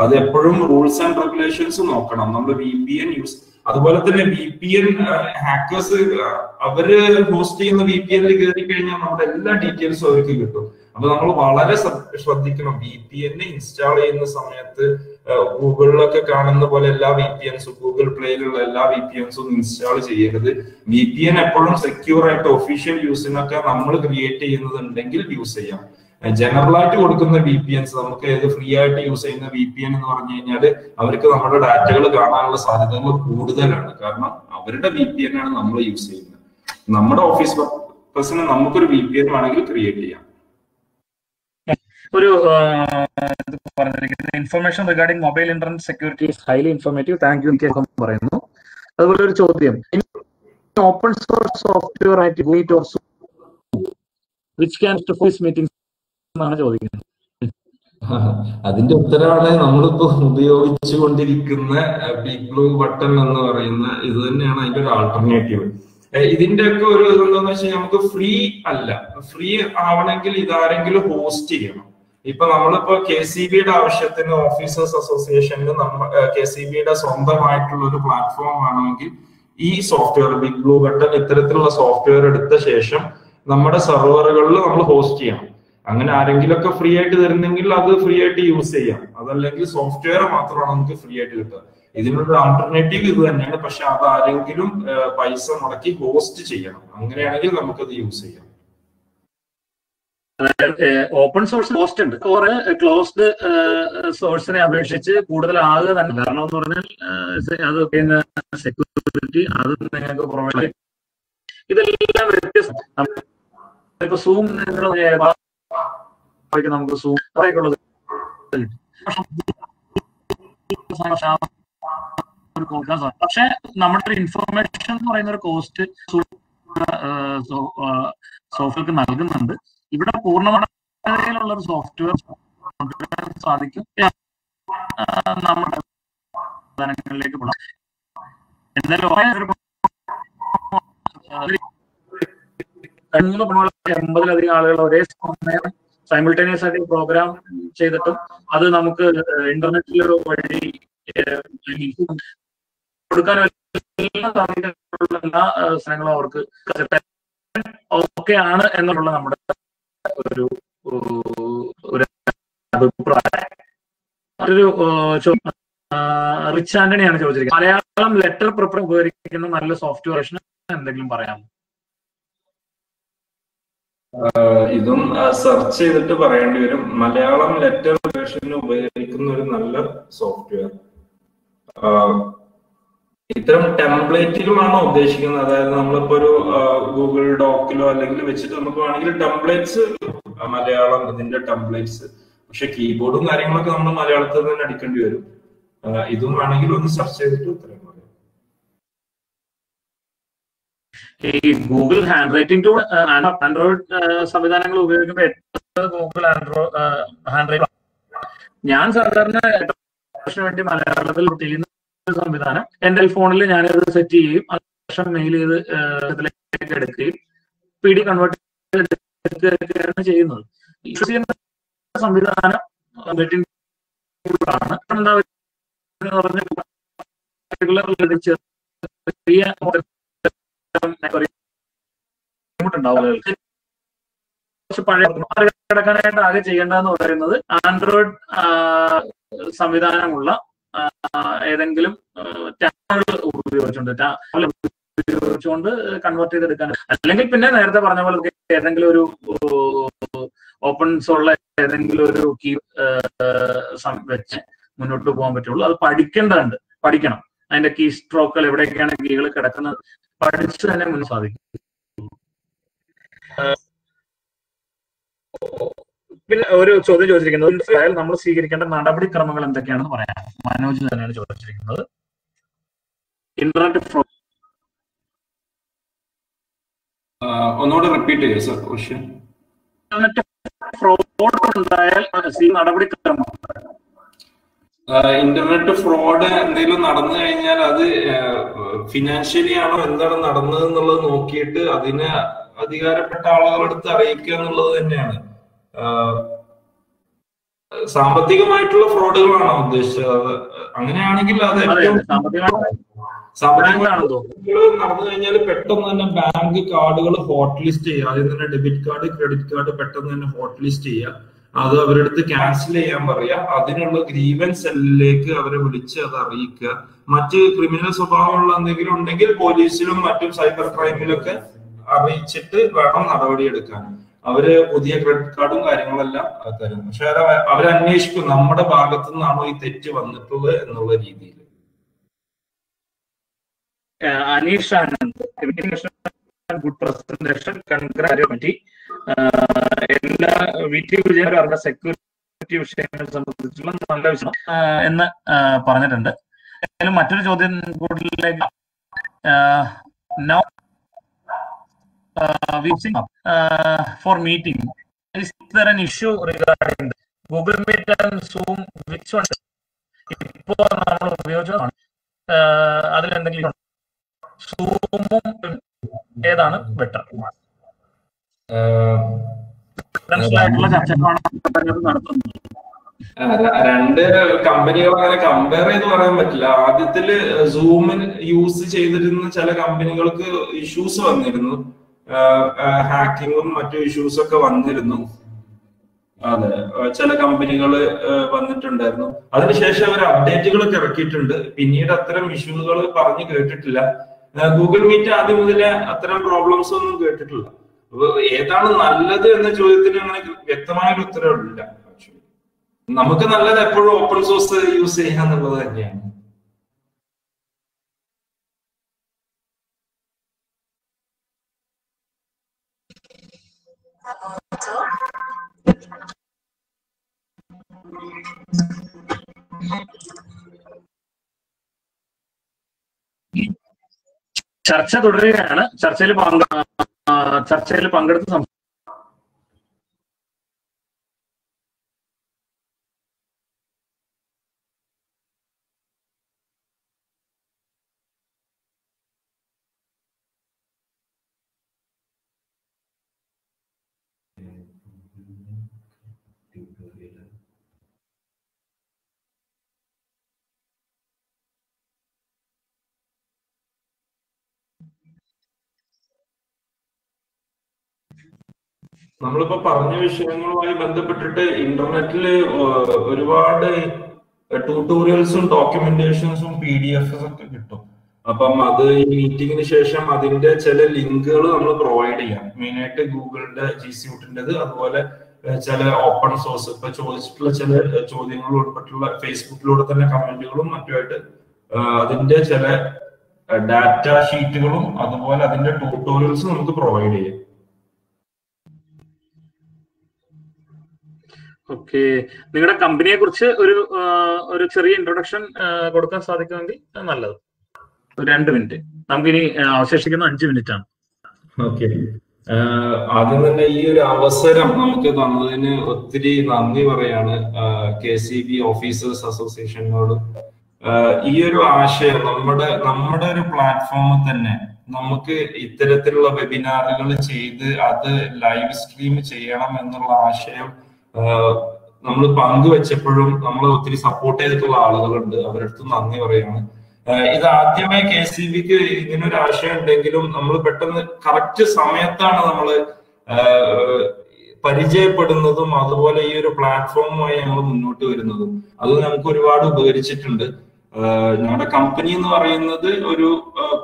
അത് എപ്പോഴും റൂൾസ് ആൻഡ് റെഗുലേഷൻസ് നോക്കണം നമ്മൾ VPN യൂസ്. അതുപോലെ തന്നെ VPN ഹാക്കേഴ്സ് അവര് ഹോസ്റ്റ് ചെയ്യുന്ന VPN-ൽ കയറി കഴിഞ്ഞാൽ നമ്മുടെ എല്ലാ ഡീറ്റെയിൽസും അവർക്ക് കിട്ടും. അപ്പൊ നമ്മൾ വളരെ ശ്രദ്ധിക്കണം. VPN ഇൻസ്റ്റാൾ ചെയ്യുന്ന സമയത്ത് ഗൂഗിളിലൊക്കെ കാണുന്ന പോലെ എല്ലാ VPNസും, ഗൂഗിൾ പ്ലേയിലുള്ള എല്ലാ VPNസും ഇൻസ്റ്റാൾ ചെയ്യരുത്. VPN എപ്പോഴും സെക്യൂർ ആയിട്ട് ഒഫീഷ്യൽ യൂസിനൊക്കെ നമ്മൾ ക്രിയേറ്റ് ചെയ്യുന്നതുണ്ടെങ്കിൽ യൂസ് ചെയ്യാം. ജനറൽ ആയിട്ട് കൊടുക്കുന്ന VPNs, നമുക്ക് ഏത് ഫ്രീ ആയിട്ട് യൂസ് ചെയ്യുന്ന VPN എന്ന് പറഞ്ഞു കഴിഞ്ഞാൽ അവർക്ക് നമ്മുടെ ഡാറ്റകൾ കാണാനുള്ള സാധ്യതകൾ കൂടുതലാണ്. കാരണം അവരുടെ VPN ആണ് നമ്മൾ യൂസ് ചെയ്യുന്നത്. നമ്മുടെ ഓഫീസ് പർപ്പസിന് നമുക്കൊരു VPN വേണമെങ്കിൽ ക്രിയേറ്റ് ചെയ്യാം. ഒരു information regarding mobile internet security is highly informative. Thank you പറയുന്നു. അതുപോലെ ഒരു ചോദ്യം, ഓപ്പൺ സോഴ്സ് സോഫ്റ്റ്വെയർ ആയിട്ട് which can stop meetings എന്നാണ് ചോദിക്കുന്നത്. അതിന്റെ ഉത്തരവാണ് നമ്മളിപ്പോ ഉപയോഗിച്ചു കൊണ്ടിരിക്കുന്ന ബിഗ് ബ്ലൂ ബട്ടൺ എന്ന് പറയുന്ന ഇത് തന്നെയാണ് അതിന്റെ ഒരു ആൾട്ടർനേറ്റീവ്. ഇതിന്റെ ഒക്കെ ഒരു ഇതെന്താന്ന് വെച്ചാൽ നമുക്ക് ഫ്രീ അല്ല. ഫ്രീ ആവണമെങ്കിൽ ഇതാരെങ്കിലും ഹോസ്റ്റ് ചെയ്യണം. ഇപ്പൊ നമ്മളിപ്പോ KCBയുടെ ആവശ്യത്തിന് ഓഫീസേഴ്സ് അസോസിയേഷന് KCBയുടെ സ്വന്തമായിട്ടുള്ള ഒരു പ്ലാറ്റ്ഫോം വേണമെങ്കിൽ ഈ സോഫ്റ്റ്വെയർ ബിഗ് ബ്ലൂ ബട്ടൺ ഇത്തരത്തിലുള്ള സോഫ്റ്റ്വെയർ എടുത്ത ശേഷം നമ്മുടെ സെർവറുകളിൽ നമ്മൾ ഹോസ്റ്റ് ചെയ്യണം. അങ്ങനെ ആരെങ്കിലും ഒക്കെ ഫ്രീ ആയിട്ട് തരുന്നെങ്കിൽ അത് ഫ്രീ ആയിട്ട് യൂസ് ചെയ്യാം. അതല്ലെങ്കിൽ സോഫ്റ്റ്വെയർ മാത്രമാണ് നമുക്ക് ഫ്രീ ആയിട്ട് കിട്ടുക. ഇതിനൊരു ആൾട്ടർനേറ്റീവ് ഇത് തന്നെയാണ്, പക്ഷെ അത് ആരെങ്കിലും പൈസ മുടക്കി ഹോസ്റ്റ് ചെയ്യണം. അങ്ങനെയാണെങ്കിൽ നമുക്കത് യൂസ് ചെയ്യാം. ഓപ്പൺ സോഴ്സ് കോസ്റ്റ് ഉണ്ട്. കുറെ ക്ലോസ്ഡ് സോഴ്സിനെ അപേക്ഷിച്ച് കൂടുതൽ ആകുക തന്നെ. കാരണം എന്ന് പറഞ്ഞാൽ അത് പിന്നെ സെക്യൂരിറ്റി അത് നിങ്ങൾക്ക് പ്രൊവൈഡ്, ഇതെല്ലാം വ്യത്യസ്തം. ഇപ്പൊ സൂം നമുക്ക് സൂം ഉള്ളത് പക്ഷെ നമ്മുടെ ഒരു ഇൻഫർമേഷൻ എന്ന് പറയുന്ന ഒരു കോസ്റ്റ് സോഫ്റ്റ്വെയർക്ക് നൽകുന്നുണ്ട്. ഇവിടെ പൂർണ്ണമായുള്ള ഒരു സോഫ്റ്റ്വെയർ സാധിക്കും നമ്മുടെ സാധനങ്ങളിലേക്ക് പോകണം. എന്തായാലും 80-ലധികം ആളുകൾ ഒരേ സമയം സൈമിൾട്ടേനിയസ് ആയിട്ട് പ്രോഗ്രാം ചെയ്തിട്ടും അത് നമുക്ക് ഇന്റർനെറ്റിൽ വഴി കൊടുക്കാൻ എല്ലാ സ്ഥലങ്ങളും അവർക്ക് ഓക്കെ ആണ് എന്നുള്ള നമ്മുടെ ഒരു അഭിപ്രായം. മറ്റൊരു റിച്ച് ആന്റണിയാണ് ചോദിച്ചിരിക്കുന്നത്, മലയാളം ലെറ്റർ പ്രിപ്പയർ ഉപകരിക്കുന്ന നല്ല സോഫ്റ്റ്വെയർ എന്തെങ്കിലും പറയാമോ? ഇതും സെർച്ച് ചെയ്തിട്ട് പറയേണ്ടി വരും. മലയാളം ലെറ്റർ വേർഷന് ഉപയോഗിക്കുന്ന ഒരു നല്ല സോഫ്റ്റ്വെയർ ഇത്തരം ടെംപ്ലേറ്റുകളാണോ ഉദ്ദേശിക്കുന്നത്? അതായത് നമ്മളിപ്പോ ഒരു ഗൂഗിൾ ഡോക്കിലോ അല്ലെങ്കിൽ വെച്ചിട്ട് നമുക്ക് വേണമെങ്കിൽ ടെംപ്ലേറ്റ്സ് മലയാളം ഇതിന്റെ ടെംപ്ലേറ്റ്സ്, പക്ഷെ കീബോർഡും കാര്യങ്ങളൊക്കെ നമ്മൾ മലയാളത്തിൽ തന്നെ അടിക്കേണ്ടി വരും. ഇതും വേണമെങ്കിൽ ഒന്ന് സെർച്ച് ചെയ്തിട്ട് ഉത്തരം പറയാം. ഈ Google hand writing tool Android സംവിധാനങ്ങൾ ഉപയോഗിക്കുമ്പോൾ ഗൂഗിൾ ഹാൻഡ് റൈറ്റിംഗ് ഞാൻ സാധാരണ വേണ്ടി മലയാളത്തിൽ ചെയ്യുന്ന സംവിധാനം എന്റെ ഫോണിൽ ഞാനത് സെറ്റ് ചെയ്യും. അതിനുശേഷം മെയിൽ ചെയ്ത് ഇതിലേക്ക് എടുക്കുകയും PD കൺവേർട്ട് എടുക്കുകയാണ് ചെയ്യുന്നത്. സംവിധാനം ചെറിയ പഴയ കിടക്കാനായിട്ട് ആകെ ചെയ്യേണ്ടതെന്ന് പറയുന്നത് ആൻഡ്രോയിഡ് സംവിധാനമുള്ള ഏതെങ്കിലും ഉപയോഗിച്ചുകൊണ്ട് കൺവേർട്ട് ചെയ്തെടുക്കാൻ, അല്ലെങ്കിൽ പിന്നെ നേരത്തെ പറഞ്ഞ പോലെ ഏതെങ്കിലും ഒരു ഓപ്പൺസ് ഉള്ള ഏതെങ്കിലും ഒരു കീ വെച്ച് മുന്നോട്ട് പോകാൻ പറ്റുള്ളൂ. അത് പഠിക്കണം. അതിന്റെ കീ സ്ട്രോക്കുകൾ എവിടെയൊക്കെയാണ് കീകൾ കിടക്കുന്നത് പഠിച്ച് തന്നെ മുന്നോട്ട് സാധിക്കും. പിന്നെ ഒരു ചോദ്യം ചോദിച്ചിരിക്കുന്നത് നമ്മൾ സ്വീകരിക്കേണ്ട നടപടിക്രമങ്ങൾ എന്തൊക്കെയാണെന്ന് പറയാം. മനോജ് തന്നെയാണ് ചോദിച്ചിരിക്കുന്നത്. ഇന്റർനെറ്റ് ഫ്രോഡ് ഒന്നുകൂടെ റിപ്പീറ്റ് ചെയ്യോ സർ ക്വസ്റ്റ്യൻ? ഇന്റർനെറ്റ് ഫ്രോഡ് ഉണ്ടായാൽ നടപടിക്രമം. ഇന്റർനെറ്റ് ഫ്രോഡ് എന്തെങ്കിലും നടന്നു കഴിഞ്ഞാൽ അത് ഫിനാൻഷ്യലി ആണോ എന്താണ് നടന്നത് എന്നുള്ളത് നോക്കിയിട്ട് അതിന് അധികാരപ്പെട്ട ആളുകളെടുത്ത് അറിയിക്കുക എന്നുള്ളത് തന്നെയാണ്. സാമ്പത്തികമായിട്ടുള്ള ഫ്രോഡുകളാണോ ഉദ്ദേശിച്ചത്? അങ്ങനെയാണെങ്കിൽ അത് ഏറ്റവും സാമ്പത്തിക നടന്നു കഴിഞ്ഞാൽ പെട്ടെന്ന് തന്നെ ബാങ്ക് കാർഡുകൾ ഹോട്ട് ലിസ്റ്റ് ചെയ്യുക. ആദ്യം തന്നെ ഡെബിറ്റ് കാർഡ്, ക്രെഡിറ്റ് കാർഡ് പെട്ടെന്ന് തന്നെ ഹോട്ട് ലിസ്റ്റ് ചെയ്യുക. അത് അവരടുത്ത് ക്യാൻസൽ ചെയ്യാൻ പറയാ. അതിനുള്ള ഗ്രീവൻസ് സെല്ലിലേക്ക് അവരെ വിളിച്ച് അത് അറിയിക്കുക. മറ്റ് ക്രിമിനൽ സ്വഭാവമുള്ള എന്തെങ്കിലും ഉണ്ടെങ്കിൽ പോലീസിലും മറ്റും സൈബർ ക്രൈമിലൊക്കെ അറിയിച്ചിട്ട് വേണം നടപടിയെടുക്കാൻ. അവര് പുതിയ ക്രെഡിറ്റ് കാർഡും കാര്യങ്ങളെല്ലാം തരും. പക്ഷെ അവരന്വേഷിക്കും നമ്മുടെ ഭാഗത്തു നിന്നാണോ ഈ തെറ്റ് വന്നിട്ടുള്ളത് എന്നുള്ള രീതിയിൽ. Aneesh Anand, good presentation, congratulate. എല്ലാ VT വിജയനും അവരുടെ സെക്യൂരിറ്റി വിഷയങ്ങളെ സംബന്ധിച്ചുള്ള നല്ല വിഷയം എന്ന് പറഞ്ഞിട്ടുണ്ട്. മറ്റൊരു ചോദ്യം കൂടുതലേക്ക് for meeting, is there an issue regarding Google Meet and Zoom? Which one? ഇപ്പോ നമ്മൾ ഉപയോഗിച്ചതാണ്. അതിലെന്തെങ്കിലും സൂമും ഏതാണ് ബെറ്റർ? രണ്ട് കമ്പനികൾ അങ്ങനെ കമ്പയർ ചെയ്ത് പറയാൻ പറ്റില്ല. ആദ്യത്തില് സൂമിന് യൂസ് ചെയ്തിരുന്ന ചില കമ്പനികൾക്ക് ഇഷ്യൂസ് വന്നിരുന്നു, ഹാക്കിങ്ങും മറ്റു ഇഷ്യൂസ് ഒക്കെ വന്നിരുന്നു. അതെ, ചില കമ്പനികൾ വന്നിട്ടുണ്ടായിരുന്നു. അതിനുശേഷം അവർ അപ്ഡേറ്റുകളൊക്കെ ഇറക്കിയിട്ടുണ്ട്. പിന്നീട് അത്തരം ഇഷ്യൂകൾ പറഞ്ഞു കേട്ടിട്ടില്ല. ഗൂഗിൾ മീറ്റ് ആദ്യം മുതലേ അത്തരം പ്രോബ്ലംസ് ഒന്നും കേട്ടിട്ടില്ല. അപ്പൊ ഏതാണ് നല്ലത് എന്ന ചോദ്യത്തിന് അങ്ങനെ വ്യക്തമായ ഒരു ഉത്തരവില്ല. നമുക്ക് നല്ലത് എപ്പോഴും ഓപ്പൺ സോഴ്സ് യൂസ് ചെയ്യുക എന്നുള്ളത് തന്നെയാണ്. ചർച്ച തുടരുകയാണ്. ചർച്ചയിൽ പങ്കെടുത്ത് നമ്മളിപ്പോ പറഞ്ഞ വിഷയങ്ങളുമായി ബന്ധപ്പെട്ടിട്ട് ഇന്റർനെറ്റിൽ ഒരുപാട് ട്യൂട്ടോറിയൽസും ഡോക്യുമെന്റേഷൻസും PDF ഒക്കെ കിട്ടും. അപ്പം അത് ഈ മീറ്റിങ്ങിന് ശേഷം അതിന്റെ ചില ലിങ്കുകൾ നമ്മൾ പ്രൊവൈഡ് ചെയ്യാം. മെയിനായിട്ട് ഗൂഗിളിന്റെ G Suiteന്റേത്, അതുപോലെ ചില ഓപ്പൺ സോഴ്സ് ഇപ്പൊ ചോദിച്ചിട്ടുള്ള ചില ചോദ്യങ്ങൾ ഉൾപ്പെട്ടുള്ള ഫേസ്ബുക്കിലൂടെ തന്നെ കമന്റുകളും മറ്റുമായിട്ട് അതിന്റെ ചില ഡാറ്റ ഷീറ്റുകളും അതുപോലെ അതിന്റെ ട്യൂട്ടോറിയൽസും നമുക്ക് പ്രൊവൈഡ് ചെയ്യാം. ഓക്കെ, നിങ്ങളുടെ കമ്പനിയെ കുറിച്ച് ഒരു ചെറിയ ഇൻട്രൊഡക്ഷൻ കൊടുക്കാൻ സാധിക്കുമെങ്കിൽ നല്ലത്. 2 മിനിറ്റ്. നമുക്കിനി അവശേഷിക്കുന്ന 5 മിനിറ്റ് ആണ്. ഓക്കെ, ആദ്യം തന്നെ ഈ ഒരു അവസരം നമുക്ക് തന്നതിന് ഒത്തിരി നന്ദി പറയാണ് KCB ഓഫീസേഴ്സ് അസോസിയേഷനോട്. ഈ ഒരു ആശയം നമ്മുടെ ഒരു പ്ലാറ്റ്ഫോമിൽ തന്നെ നമുക്ക് ഇത്തരത്തിലുള്ള വെബിനാറുകൾ ചെയ്ത് അത് ലൈവ് സ്ട്രീം ചെയ്യണം എന്നുള്ള ആശയം നമ്മൾ പങ്കുവെച്ചപ്പോഴും നമ്മളെ ഒത്തിരി സപ്പോർട്ട് ചെയ്തിട്ടുള്ള ആളുകളുണ്ട്. അവരടുത്ത് നന്ദി പറയാണ്. ഇത് ആദ്യമായി KCBക്ക് ഇങ്ങനൊരു ആശയം ഉണ്ടെങ്കിലും നമ്മൾ പെട്ടെന്ന് കറക്റ്റ് സമയത്താണ് നമ്മൾ പരിചയപ്പെടുന്നതും അതുപോലെ ഈ ഒരു പ്ലാറ്റ്ഫോമുമായി നമ്മൾ മുന്നോട്ട് വരുന്നതും. അത് നമുക്ക് ഒരുപാട് ഉപകരിച്ചിട്ടുണ്ട്. ഞങ്ങളുടെ കമ്പനി എന്ന് പറയുന്നത് ഒരു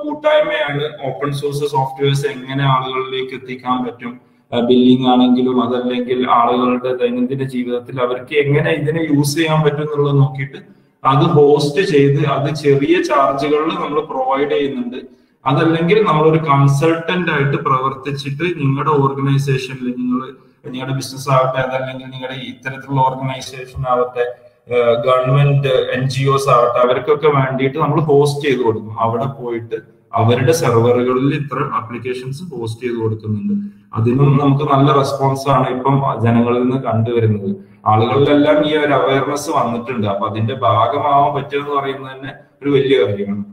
കൂട്ടായ്മയാണ്. ഓപ്പൺ സോഴ്സ് സോഫ്റ്റ്വെയർസ് എങ്ങനെ ആളുകളിലേക്ക് എത്തിക്കാൻ പറ്റും, ബില്ലിംഗ് ആണെങ്കിലും അതല്ലെങ്കിൽ ആളുകളുടെ ദൈനംദിന ജീവിതത്തിൽ അവർക്ക് എങ്ങനെ ഇതിനെ യൂസ് ചെയ്യാൻ പറ്റും എന്നുള്ളത് നോക്കിയിട്ട് അത് ഹോസ്റ്റ് ചെയ്ത് അത് ചെറിയ ചാർജുകളിൽ നമ്മൾ പ്രൊവൈഡ് ചെയ്യുന്നുണ്ട്. അതല്ലെങ്കിൽ നമ്മളൊരു കൺസൾട്ടന്റ് ആയിട്ട് പ്രവർത്തിച്ചിട്ട് നിങ്ങളുടെ ഓർഗനൈസേഷനിൽ നിങ്ങളുടെ ബിസിനസ് ആവട്ടെ, അതല്ലെങ്കിൽ നിങ്ങളുടെ ഇത്തരത്തിലുള്ള ഓർഗനൈസേഷൻ ആവട്ടെ, ഗവൺമെന്റ് NGOs ആവട്ടെ, അവർക്കൊക്കെ വേണ്ടിയിട്ട് നമ്മൾ ഹോസ്റ്റ് ചെയ്ത് കൊടുക്കും. അവിടെ പോയിട്ട് അവരുടെ സെർവറുകളിൽ ഇത്തരം ആപ്ലിക്കേഷൻസ് ഹോസ്റ്റ് ചെയ്ത് കൊടുക്കുന്നുണ്ട്. അതിനും നമുക്ക് നല്ല റെസ്പോൺസ് ആണ് ഇപ്പം ജനങ്ങളിൽ നിന്ന് കണ്ടുവരുന്നത്. ആളുകളിലെല്ലാം ഈ ഒരു അവയർനെസ് വന്നിട്ടുണ്ട്. അപ്പൊ അതിന്റെ ഭാഗമാവാൻ പറ്റുമെന്ന് പറയുന്നത് തന്നെ ഒരു വലിയ കാര്യമാണ്.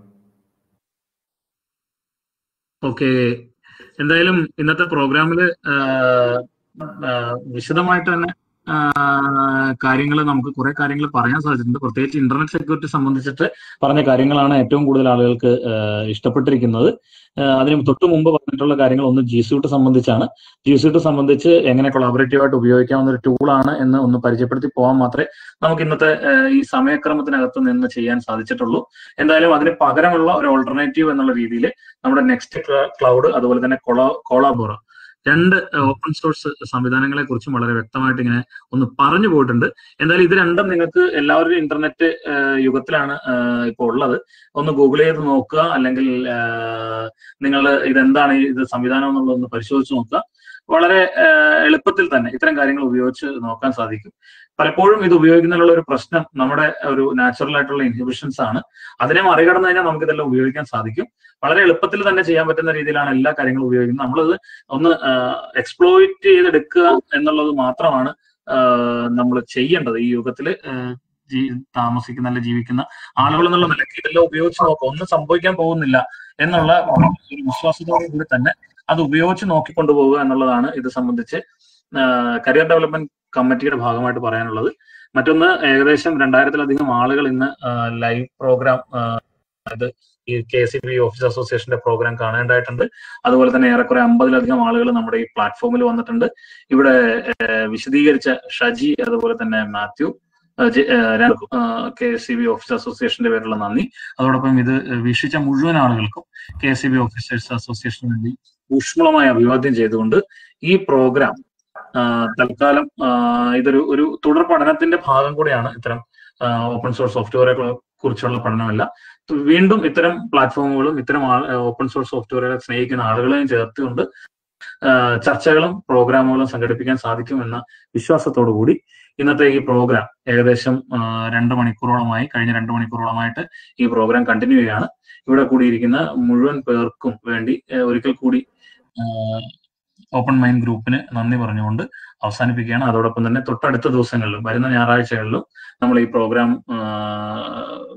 ഓക്കെ, എന്തായാലും ഇന്നത്തെ പ്രോഗ്രാമില് വിശദമായിട്ട് തന്നെ കാര്യങ്ങൾ നമുക്ക് കുറെ കാര്യങ്ങൾ പറയാൻ സാധിച്ചിട്ടുണ്ട്. പ്രത്യേകിച്ച് ഇന്റർനെറ്റ് സെക്യൂരിറ്റി സംബന്ധിച്ചിട്ട് പറഞ്ഞ കാര്യങ്ങളാണ് ഏറ്റവും കൂടുതൽ ആളുകൾക്ക് ഇഷ്ടപ്പെട്ടിരിക്കുന്നത്. അതിന് തൊട്ട് മുമ്പ് പറഞ്ഞിട്ടുള്ള കാര്യങ്ങൾ ഒന്ന് G Suite സംബന്ധിച്ചാണ്. G Suite സംബന്ധിച്ച് എങ്ങനെ കൊളാബറേറ്റീവായിട്ട് ഉപയോഗിക്കാവുന്ന ഒരു ടൂളാണ് എന്ന് ഒന്ന് പരിചയപ്പെടുത്തി പോകാൻ മാത്രമേ നമുക്ക് ഇന്നത്തെ ഈ സമയക്രമത്തിനകത്ത് നിന്ന് ചെയ്യാൻ സാധിച്ചിട്ടുള്ളൂ. എന്തായാലും അതിന് പകരമുള്ള ഒരു ഓൾട്ടർനേറ്റീവ് എന്നുള്ള രീതിയിൽ നമ്മുടെ നെക്സ്റ്റ് ക്ലൗഡ് അതുപോലെ തന്നെ കൊളാബോറ രണ്ട് ഓപ്പൺ സോഴ്സ് സംവിധാനങ്ങളെ കുറിച്ചും വളരെ വ്യക്തമായിട്ട് ഇങ്ങനെ ഒന്ന് പറഞ്ഞു പോയിട്ടുണ്ട്. എന്തായാലും ഇത് രണ്ടും നിങ്ങൾക്ക് എല്ലാവരും ഇന്റർനെറ്റ് യുഗത്തിലാണ് ഇപ്പോൾ ഉള്ളത്. ഒന്ന് ഗൂഗിൾ ചെയ്ത് നോക്കുക, അല്ലെങ്കിൽ നിങ്ങൾ ഇതെന്താണ് ഇത് സംവിധാനം എന്നുള്ളതൊന്ന് പരിശോധിച്ച് നോക്കുക. വളരെ എളുപ്പത്തിൽ തന്നെ ഇത്തരം കാര്യങ്ങൾ ഉപയോഗിച്ച് നോക്കാൻ സാധിക്കും. പലപ്പോഴും ഇത് ഉപയോഗിക്കുന്നതിനുള്ള ഒരു പ്രശ്നം നമ്മുടെ ഒരു നാച്ചുറൽ ആയിട്ടുള്ള ഇൻഹിബിഷൻസ് ആണ്. അതിനെ മറികടന്നു കഴിഞ്ഞാൽ നമുക്ക് ഇതെല്ലാം ഉപയോഗിക്കാൻ സാധിക്കും. വളരെ എളുപ്പത്തിൽ തന്നെ ചെയ്യാൻ പറ്റുന്ന രീതിയിലാണ് എല്ലാ കാര്യങ്ങളും ഉപയോഗിക്കുന്നത്. നമ്മളത് ഒന്ന് എക്സ്പ്ലോയിറ്റ് ചെയ്തെടുക്കുക എന്നുള്ളത് മാത്രമാണ് നമ്മൾ ചെയ്യേണ്ടത്. ഈ യുഗത്തിൽ താമസിക്കുന്ന അല്ലെ ജീവിക്കുന്ന ആളുകൾ എന്നുള്ള നിലയ്ക്ക് ഇതെല്ലാം ഉപയോഗിച്ച് നോക്കുക. ഒന്നും സംഭവിക്കാൻ പോകുന്നില്ല എന്നുള്ള ഒരു വിശ്വാസത്തോടു കൂടി തന്നെ അത് ഉപയോഗിച്ച് നോക്കിക്കൊണ്ടുപോവുക എന്നുള്ളതാണ് ഇത് സംബന്ധിച്ച് കരിയർ ഡെവലപ്മെന്റ് കമ്മിറ്റിയുടെ ഭാഗമായിട്ട് പറയാനുള്ളത്. മറ്റൊന്ന്, ഏകദേശം 2000-ലധികം ആളുകൾ ഇന്ന് ലൈവ് പ്രോഗ്രാം അതായത് ഈ KCB ഓഫീസ് അസോസിയേഷന്റെ പ്രോഗ്രാം കാണേണ്ടതായിട്ടുണ്ട്. അതുപോലെ തന്നെ ഏറെക്കുറെ 50-ലധികം ആളുകൾ നമ്മുടെ ഈ പ്ലാറ്റ്ഫോമിൽ വന്നിട്ടുണ്ട്. ഇവിടെ വിശദീകരിച്ച ഷജി അതുപോലെ തന്നെ മാത്യു KCB ഓഫീസ് അസോസിയേഷന്റെ പേരിലുള്ള നന്ദി. അതോടൊപ്പം ഇത് വീക്ഷിച്ച മുഴുവൻ ആളുകൾക്കും KCB ഓഫീസേഴ്സ് അസോസിയേഷന് വേണ്ടി ഊഷ്മളമായ അഭിവാദ്യം ചെയ്തുകൊണ്ട് ഈ പ്രോഗ്രാം തൽക്കാലം ഇതൊരു തുടർ പഠനത്തിന്റെ ഭാഗം കൂടിയാണ്. ഇത്തരം ഓപ്പൺ സോഴ്സ് സോഫ്റ്റ്വെയറുകളെ കുറിച്ചുള്ള പഠനമല്ല. വീണ്ടും ഇത്തരം പ്ലാറ്റ്ഫോമുകളും ഇത്തരം ഓപ്പൺ സോഴ്സ് സോഫ്റ്റ്വെയറുകളെ സ്നേഹിക്കുന്ന ആളുകളെയും ചേർത്തുകൊണ്ട് ചർച്ചകളും പ്രോഗ്രാമുകളും സംഘടിപ്പിക്കാൻ സാധിക്കുമെന്ന വിശ്വാസത്തോടു കൂടി ഇന്നത്തെ ഈ പ്രോഗ്രാം ഏകദേശം 2 മണിക്കൂറോളമായി കഴിഞ്ഞ 2 മണിക്കൂറോളമായിട്ട് ഈ പ്രോഗ്രാം കണ്ടിന്യൂ ചെയ്യാണ്. ഇവിടെ കൂടിയിരിക്കുന്ന മുഴുവൻ പേർക്കും വേണ്ടി ഒരിക്കൽ കൂടി ഓപ്പൺ മൈൻഡ് ഗ്രൂപ്പിന് നന്ദി പറഞ്ഞുകൊണ്ട് അവസാനിപ്പിക്കുകയാണ്. അതോടൊപ്പം തന്നെ തൊട്ടടുത്ത ദിവസങ്ങളിലും വരുന്ന ഞായറാഴ്ചകളിലും നമ്മൾ ഈ പ്രോഗ്രാം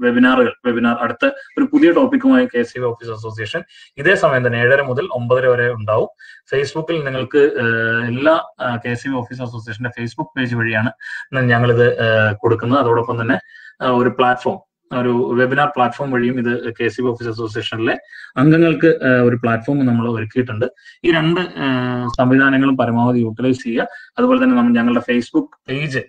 വെബിനാർ അടുത്ത ഒരു പുതിയ ടോപ്പിക്കുമായി KCB ഓഫീസ് അസോസിയേഷൻ ഇതേ സമയം തന്നെ 7:30 മുതൽ 9:30 വരെ ഉണ്ടാവും. ഫേസ്ബുക്കിൽ നിങ്ങൾക്ക് എല്ലാ KCB ഓഫീസ് അസോസിയേഷന്റെ ഫേസ്ബുക്ക് പേജ് വഴിയാണ് ഞങ്ങളിത് കൊടുക്കുന്നത്. അതോടൊപ്പം തന്നെ ഒരു വെബിനാർ പ്ലാറ്റ്ഫോം വഴിയും ഇത് KCB ഓഫീസ് അസോസിയേഷനിലെ അംഗങ്ങൾക്ക് ഒരു പ്ലാറ്റ്ഫോം നമ്മൾ ഒരുക്കിയിട്ടുണ്ട്. ഈ രണ്ട് സംവിധാനങ്ങളും പരമാവധി യൂട്ടിലൈസ് ചെയ്യുക. അതുപോലെ തന്നെ ഞങ്ങളുടെ ഫേസ്ബുക്ക് പേജ്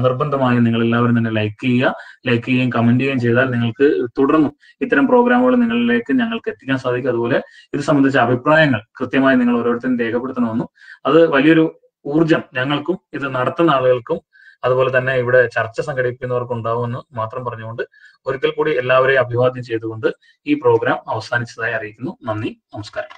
നിർബന്ധമായും നിങ്ങൾ എല്ലാവരും തന്നെ ലൈക്ക് ചെയ്യുകയും കമന്റ് ചെയ്യുകയും ചെയ്താൽ നിങ്ങൾക്ക് തുടർന്നും ഇത്തരം പ്രോഗ്രാമുകൾ നിങ്ങളിലേക്ക് ഞങ്ങൾക്ക് എത്തിക്കാൻ സാധിക്കും. അതുപോലെ ഇത് സംബന്ധിച്ച അഭിപ്രായങ്ങൾ കൃത്യമായി നിങ്ങൾ ഓരോരുത്തരും രേഖപ്പെടുത്തണമെന്നും അത് വലിയൊരു ഊർജം ഞങ്ങൾക്കും ഇത് നടത്തുന്ന ആളുകൾക്കും അതുപോലെ തന്നെ ഇവിടെ ചർച്ച സംഘടിപ്പിക്കുന്നവർക്ക് ഉണ്ടാവുമെന്ന് മാത്രം പറഞ്ഞുകൊണ്ട് ഒരിക്കൽ കൂടി എല്ലാവരെയും അഭിവാദ്യം ചെയ്തുകൊണ്ട് ഈ പ്രോഗ്രാം അവസാനിച്ചതായി അറിയിക്കുന്നു. നന്ദി, നമസ്കാരം.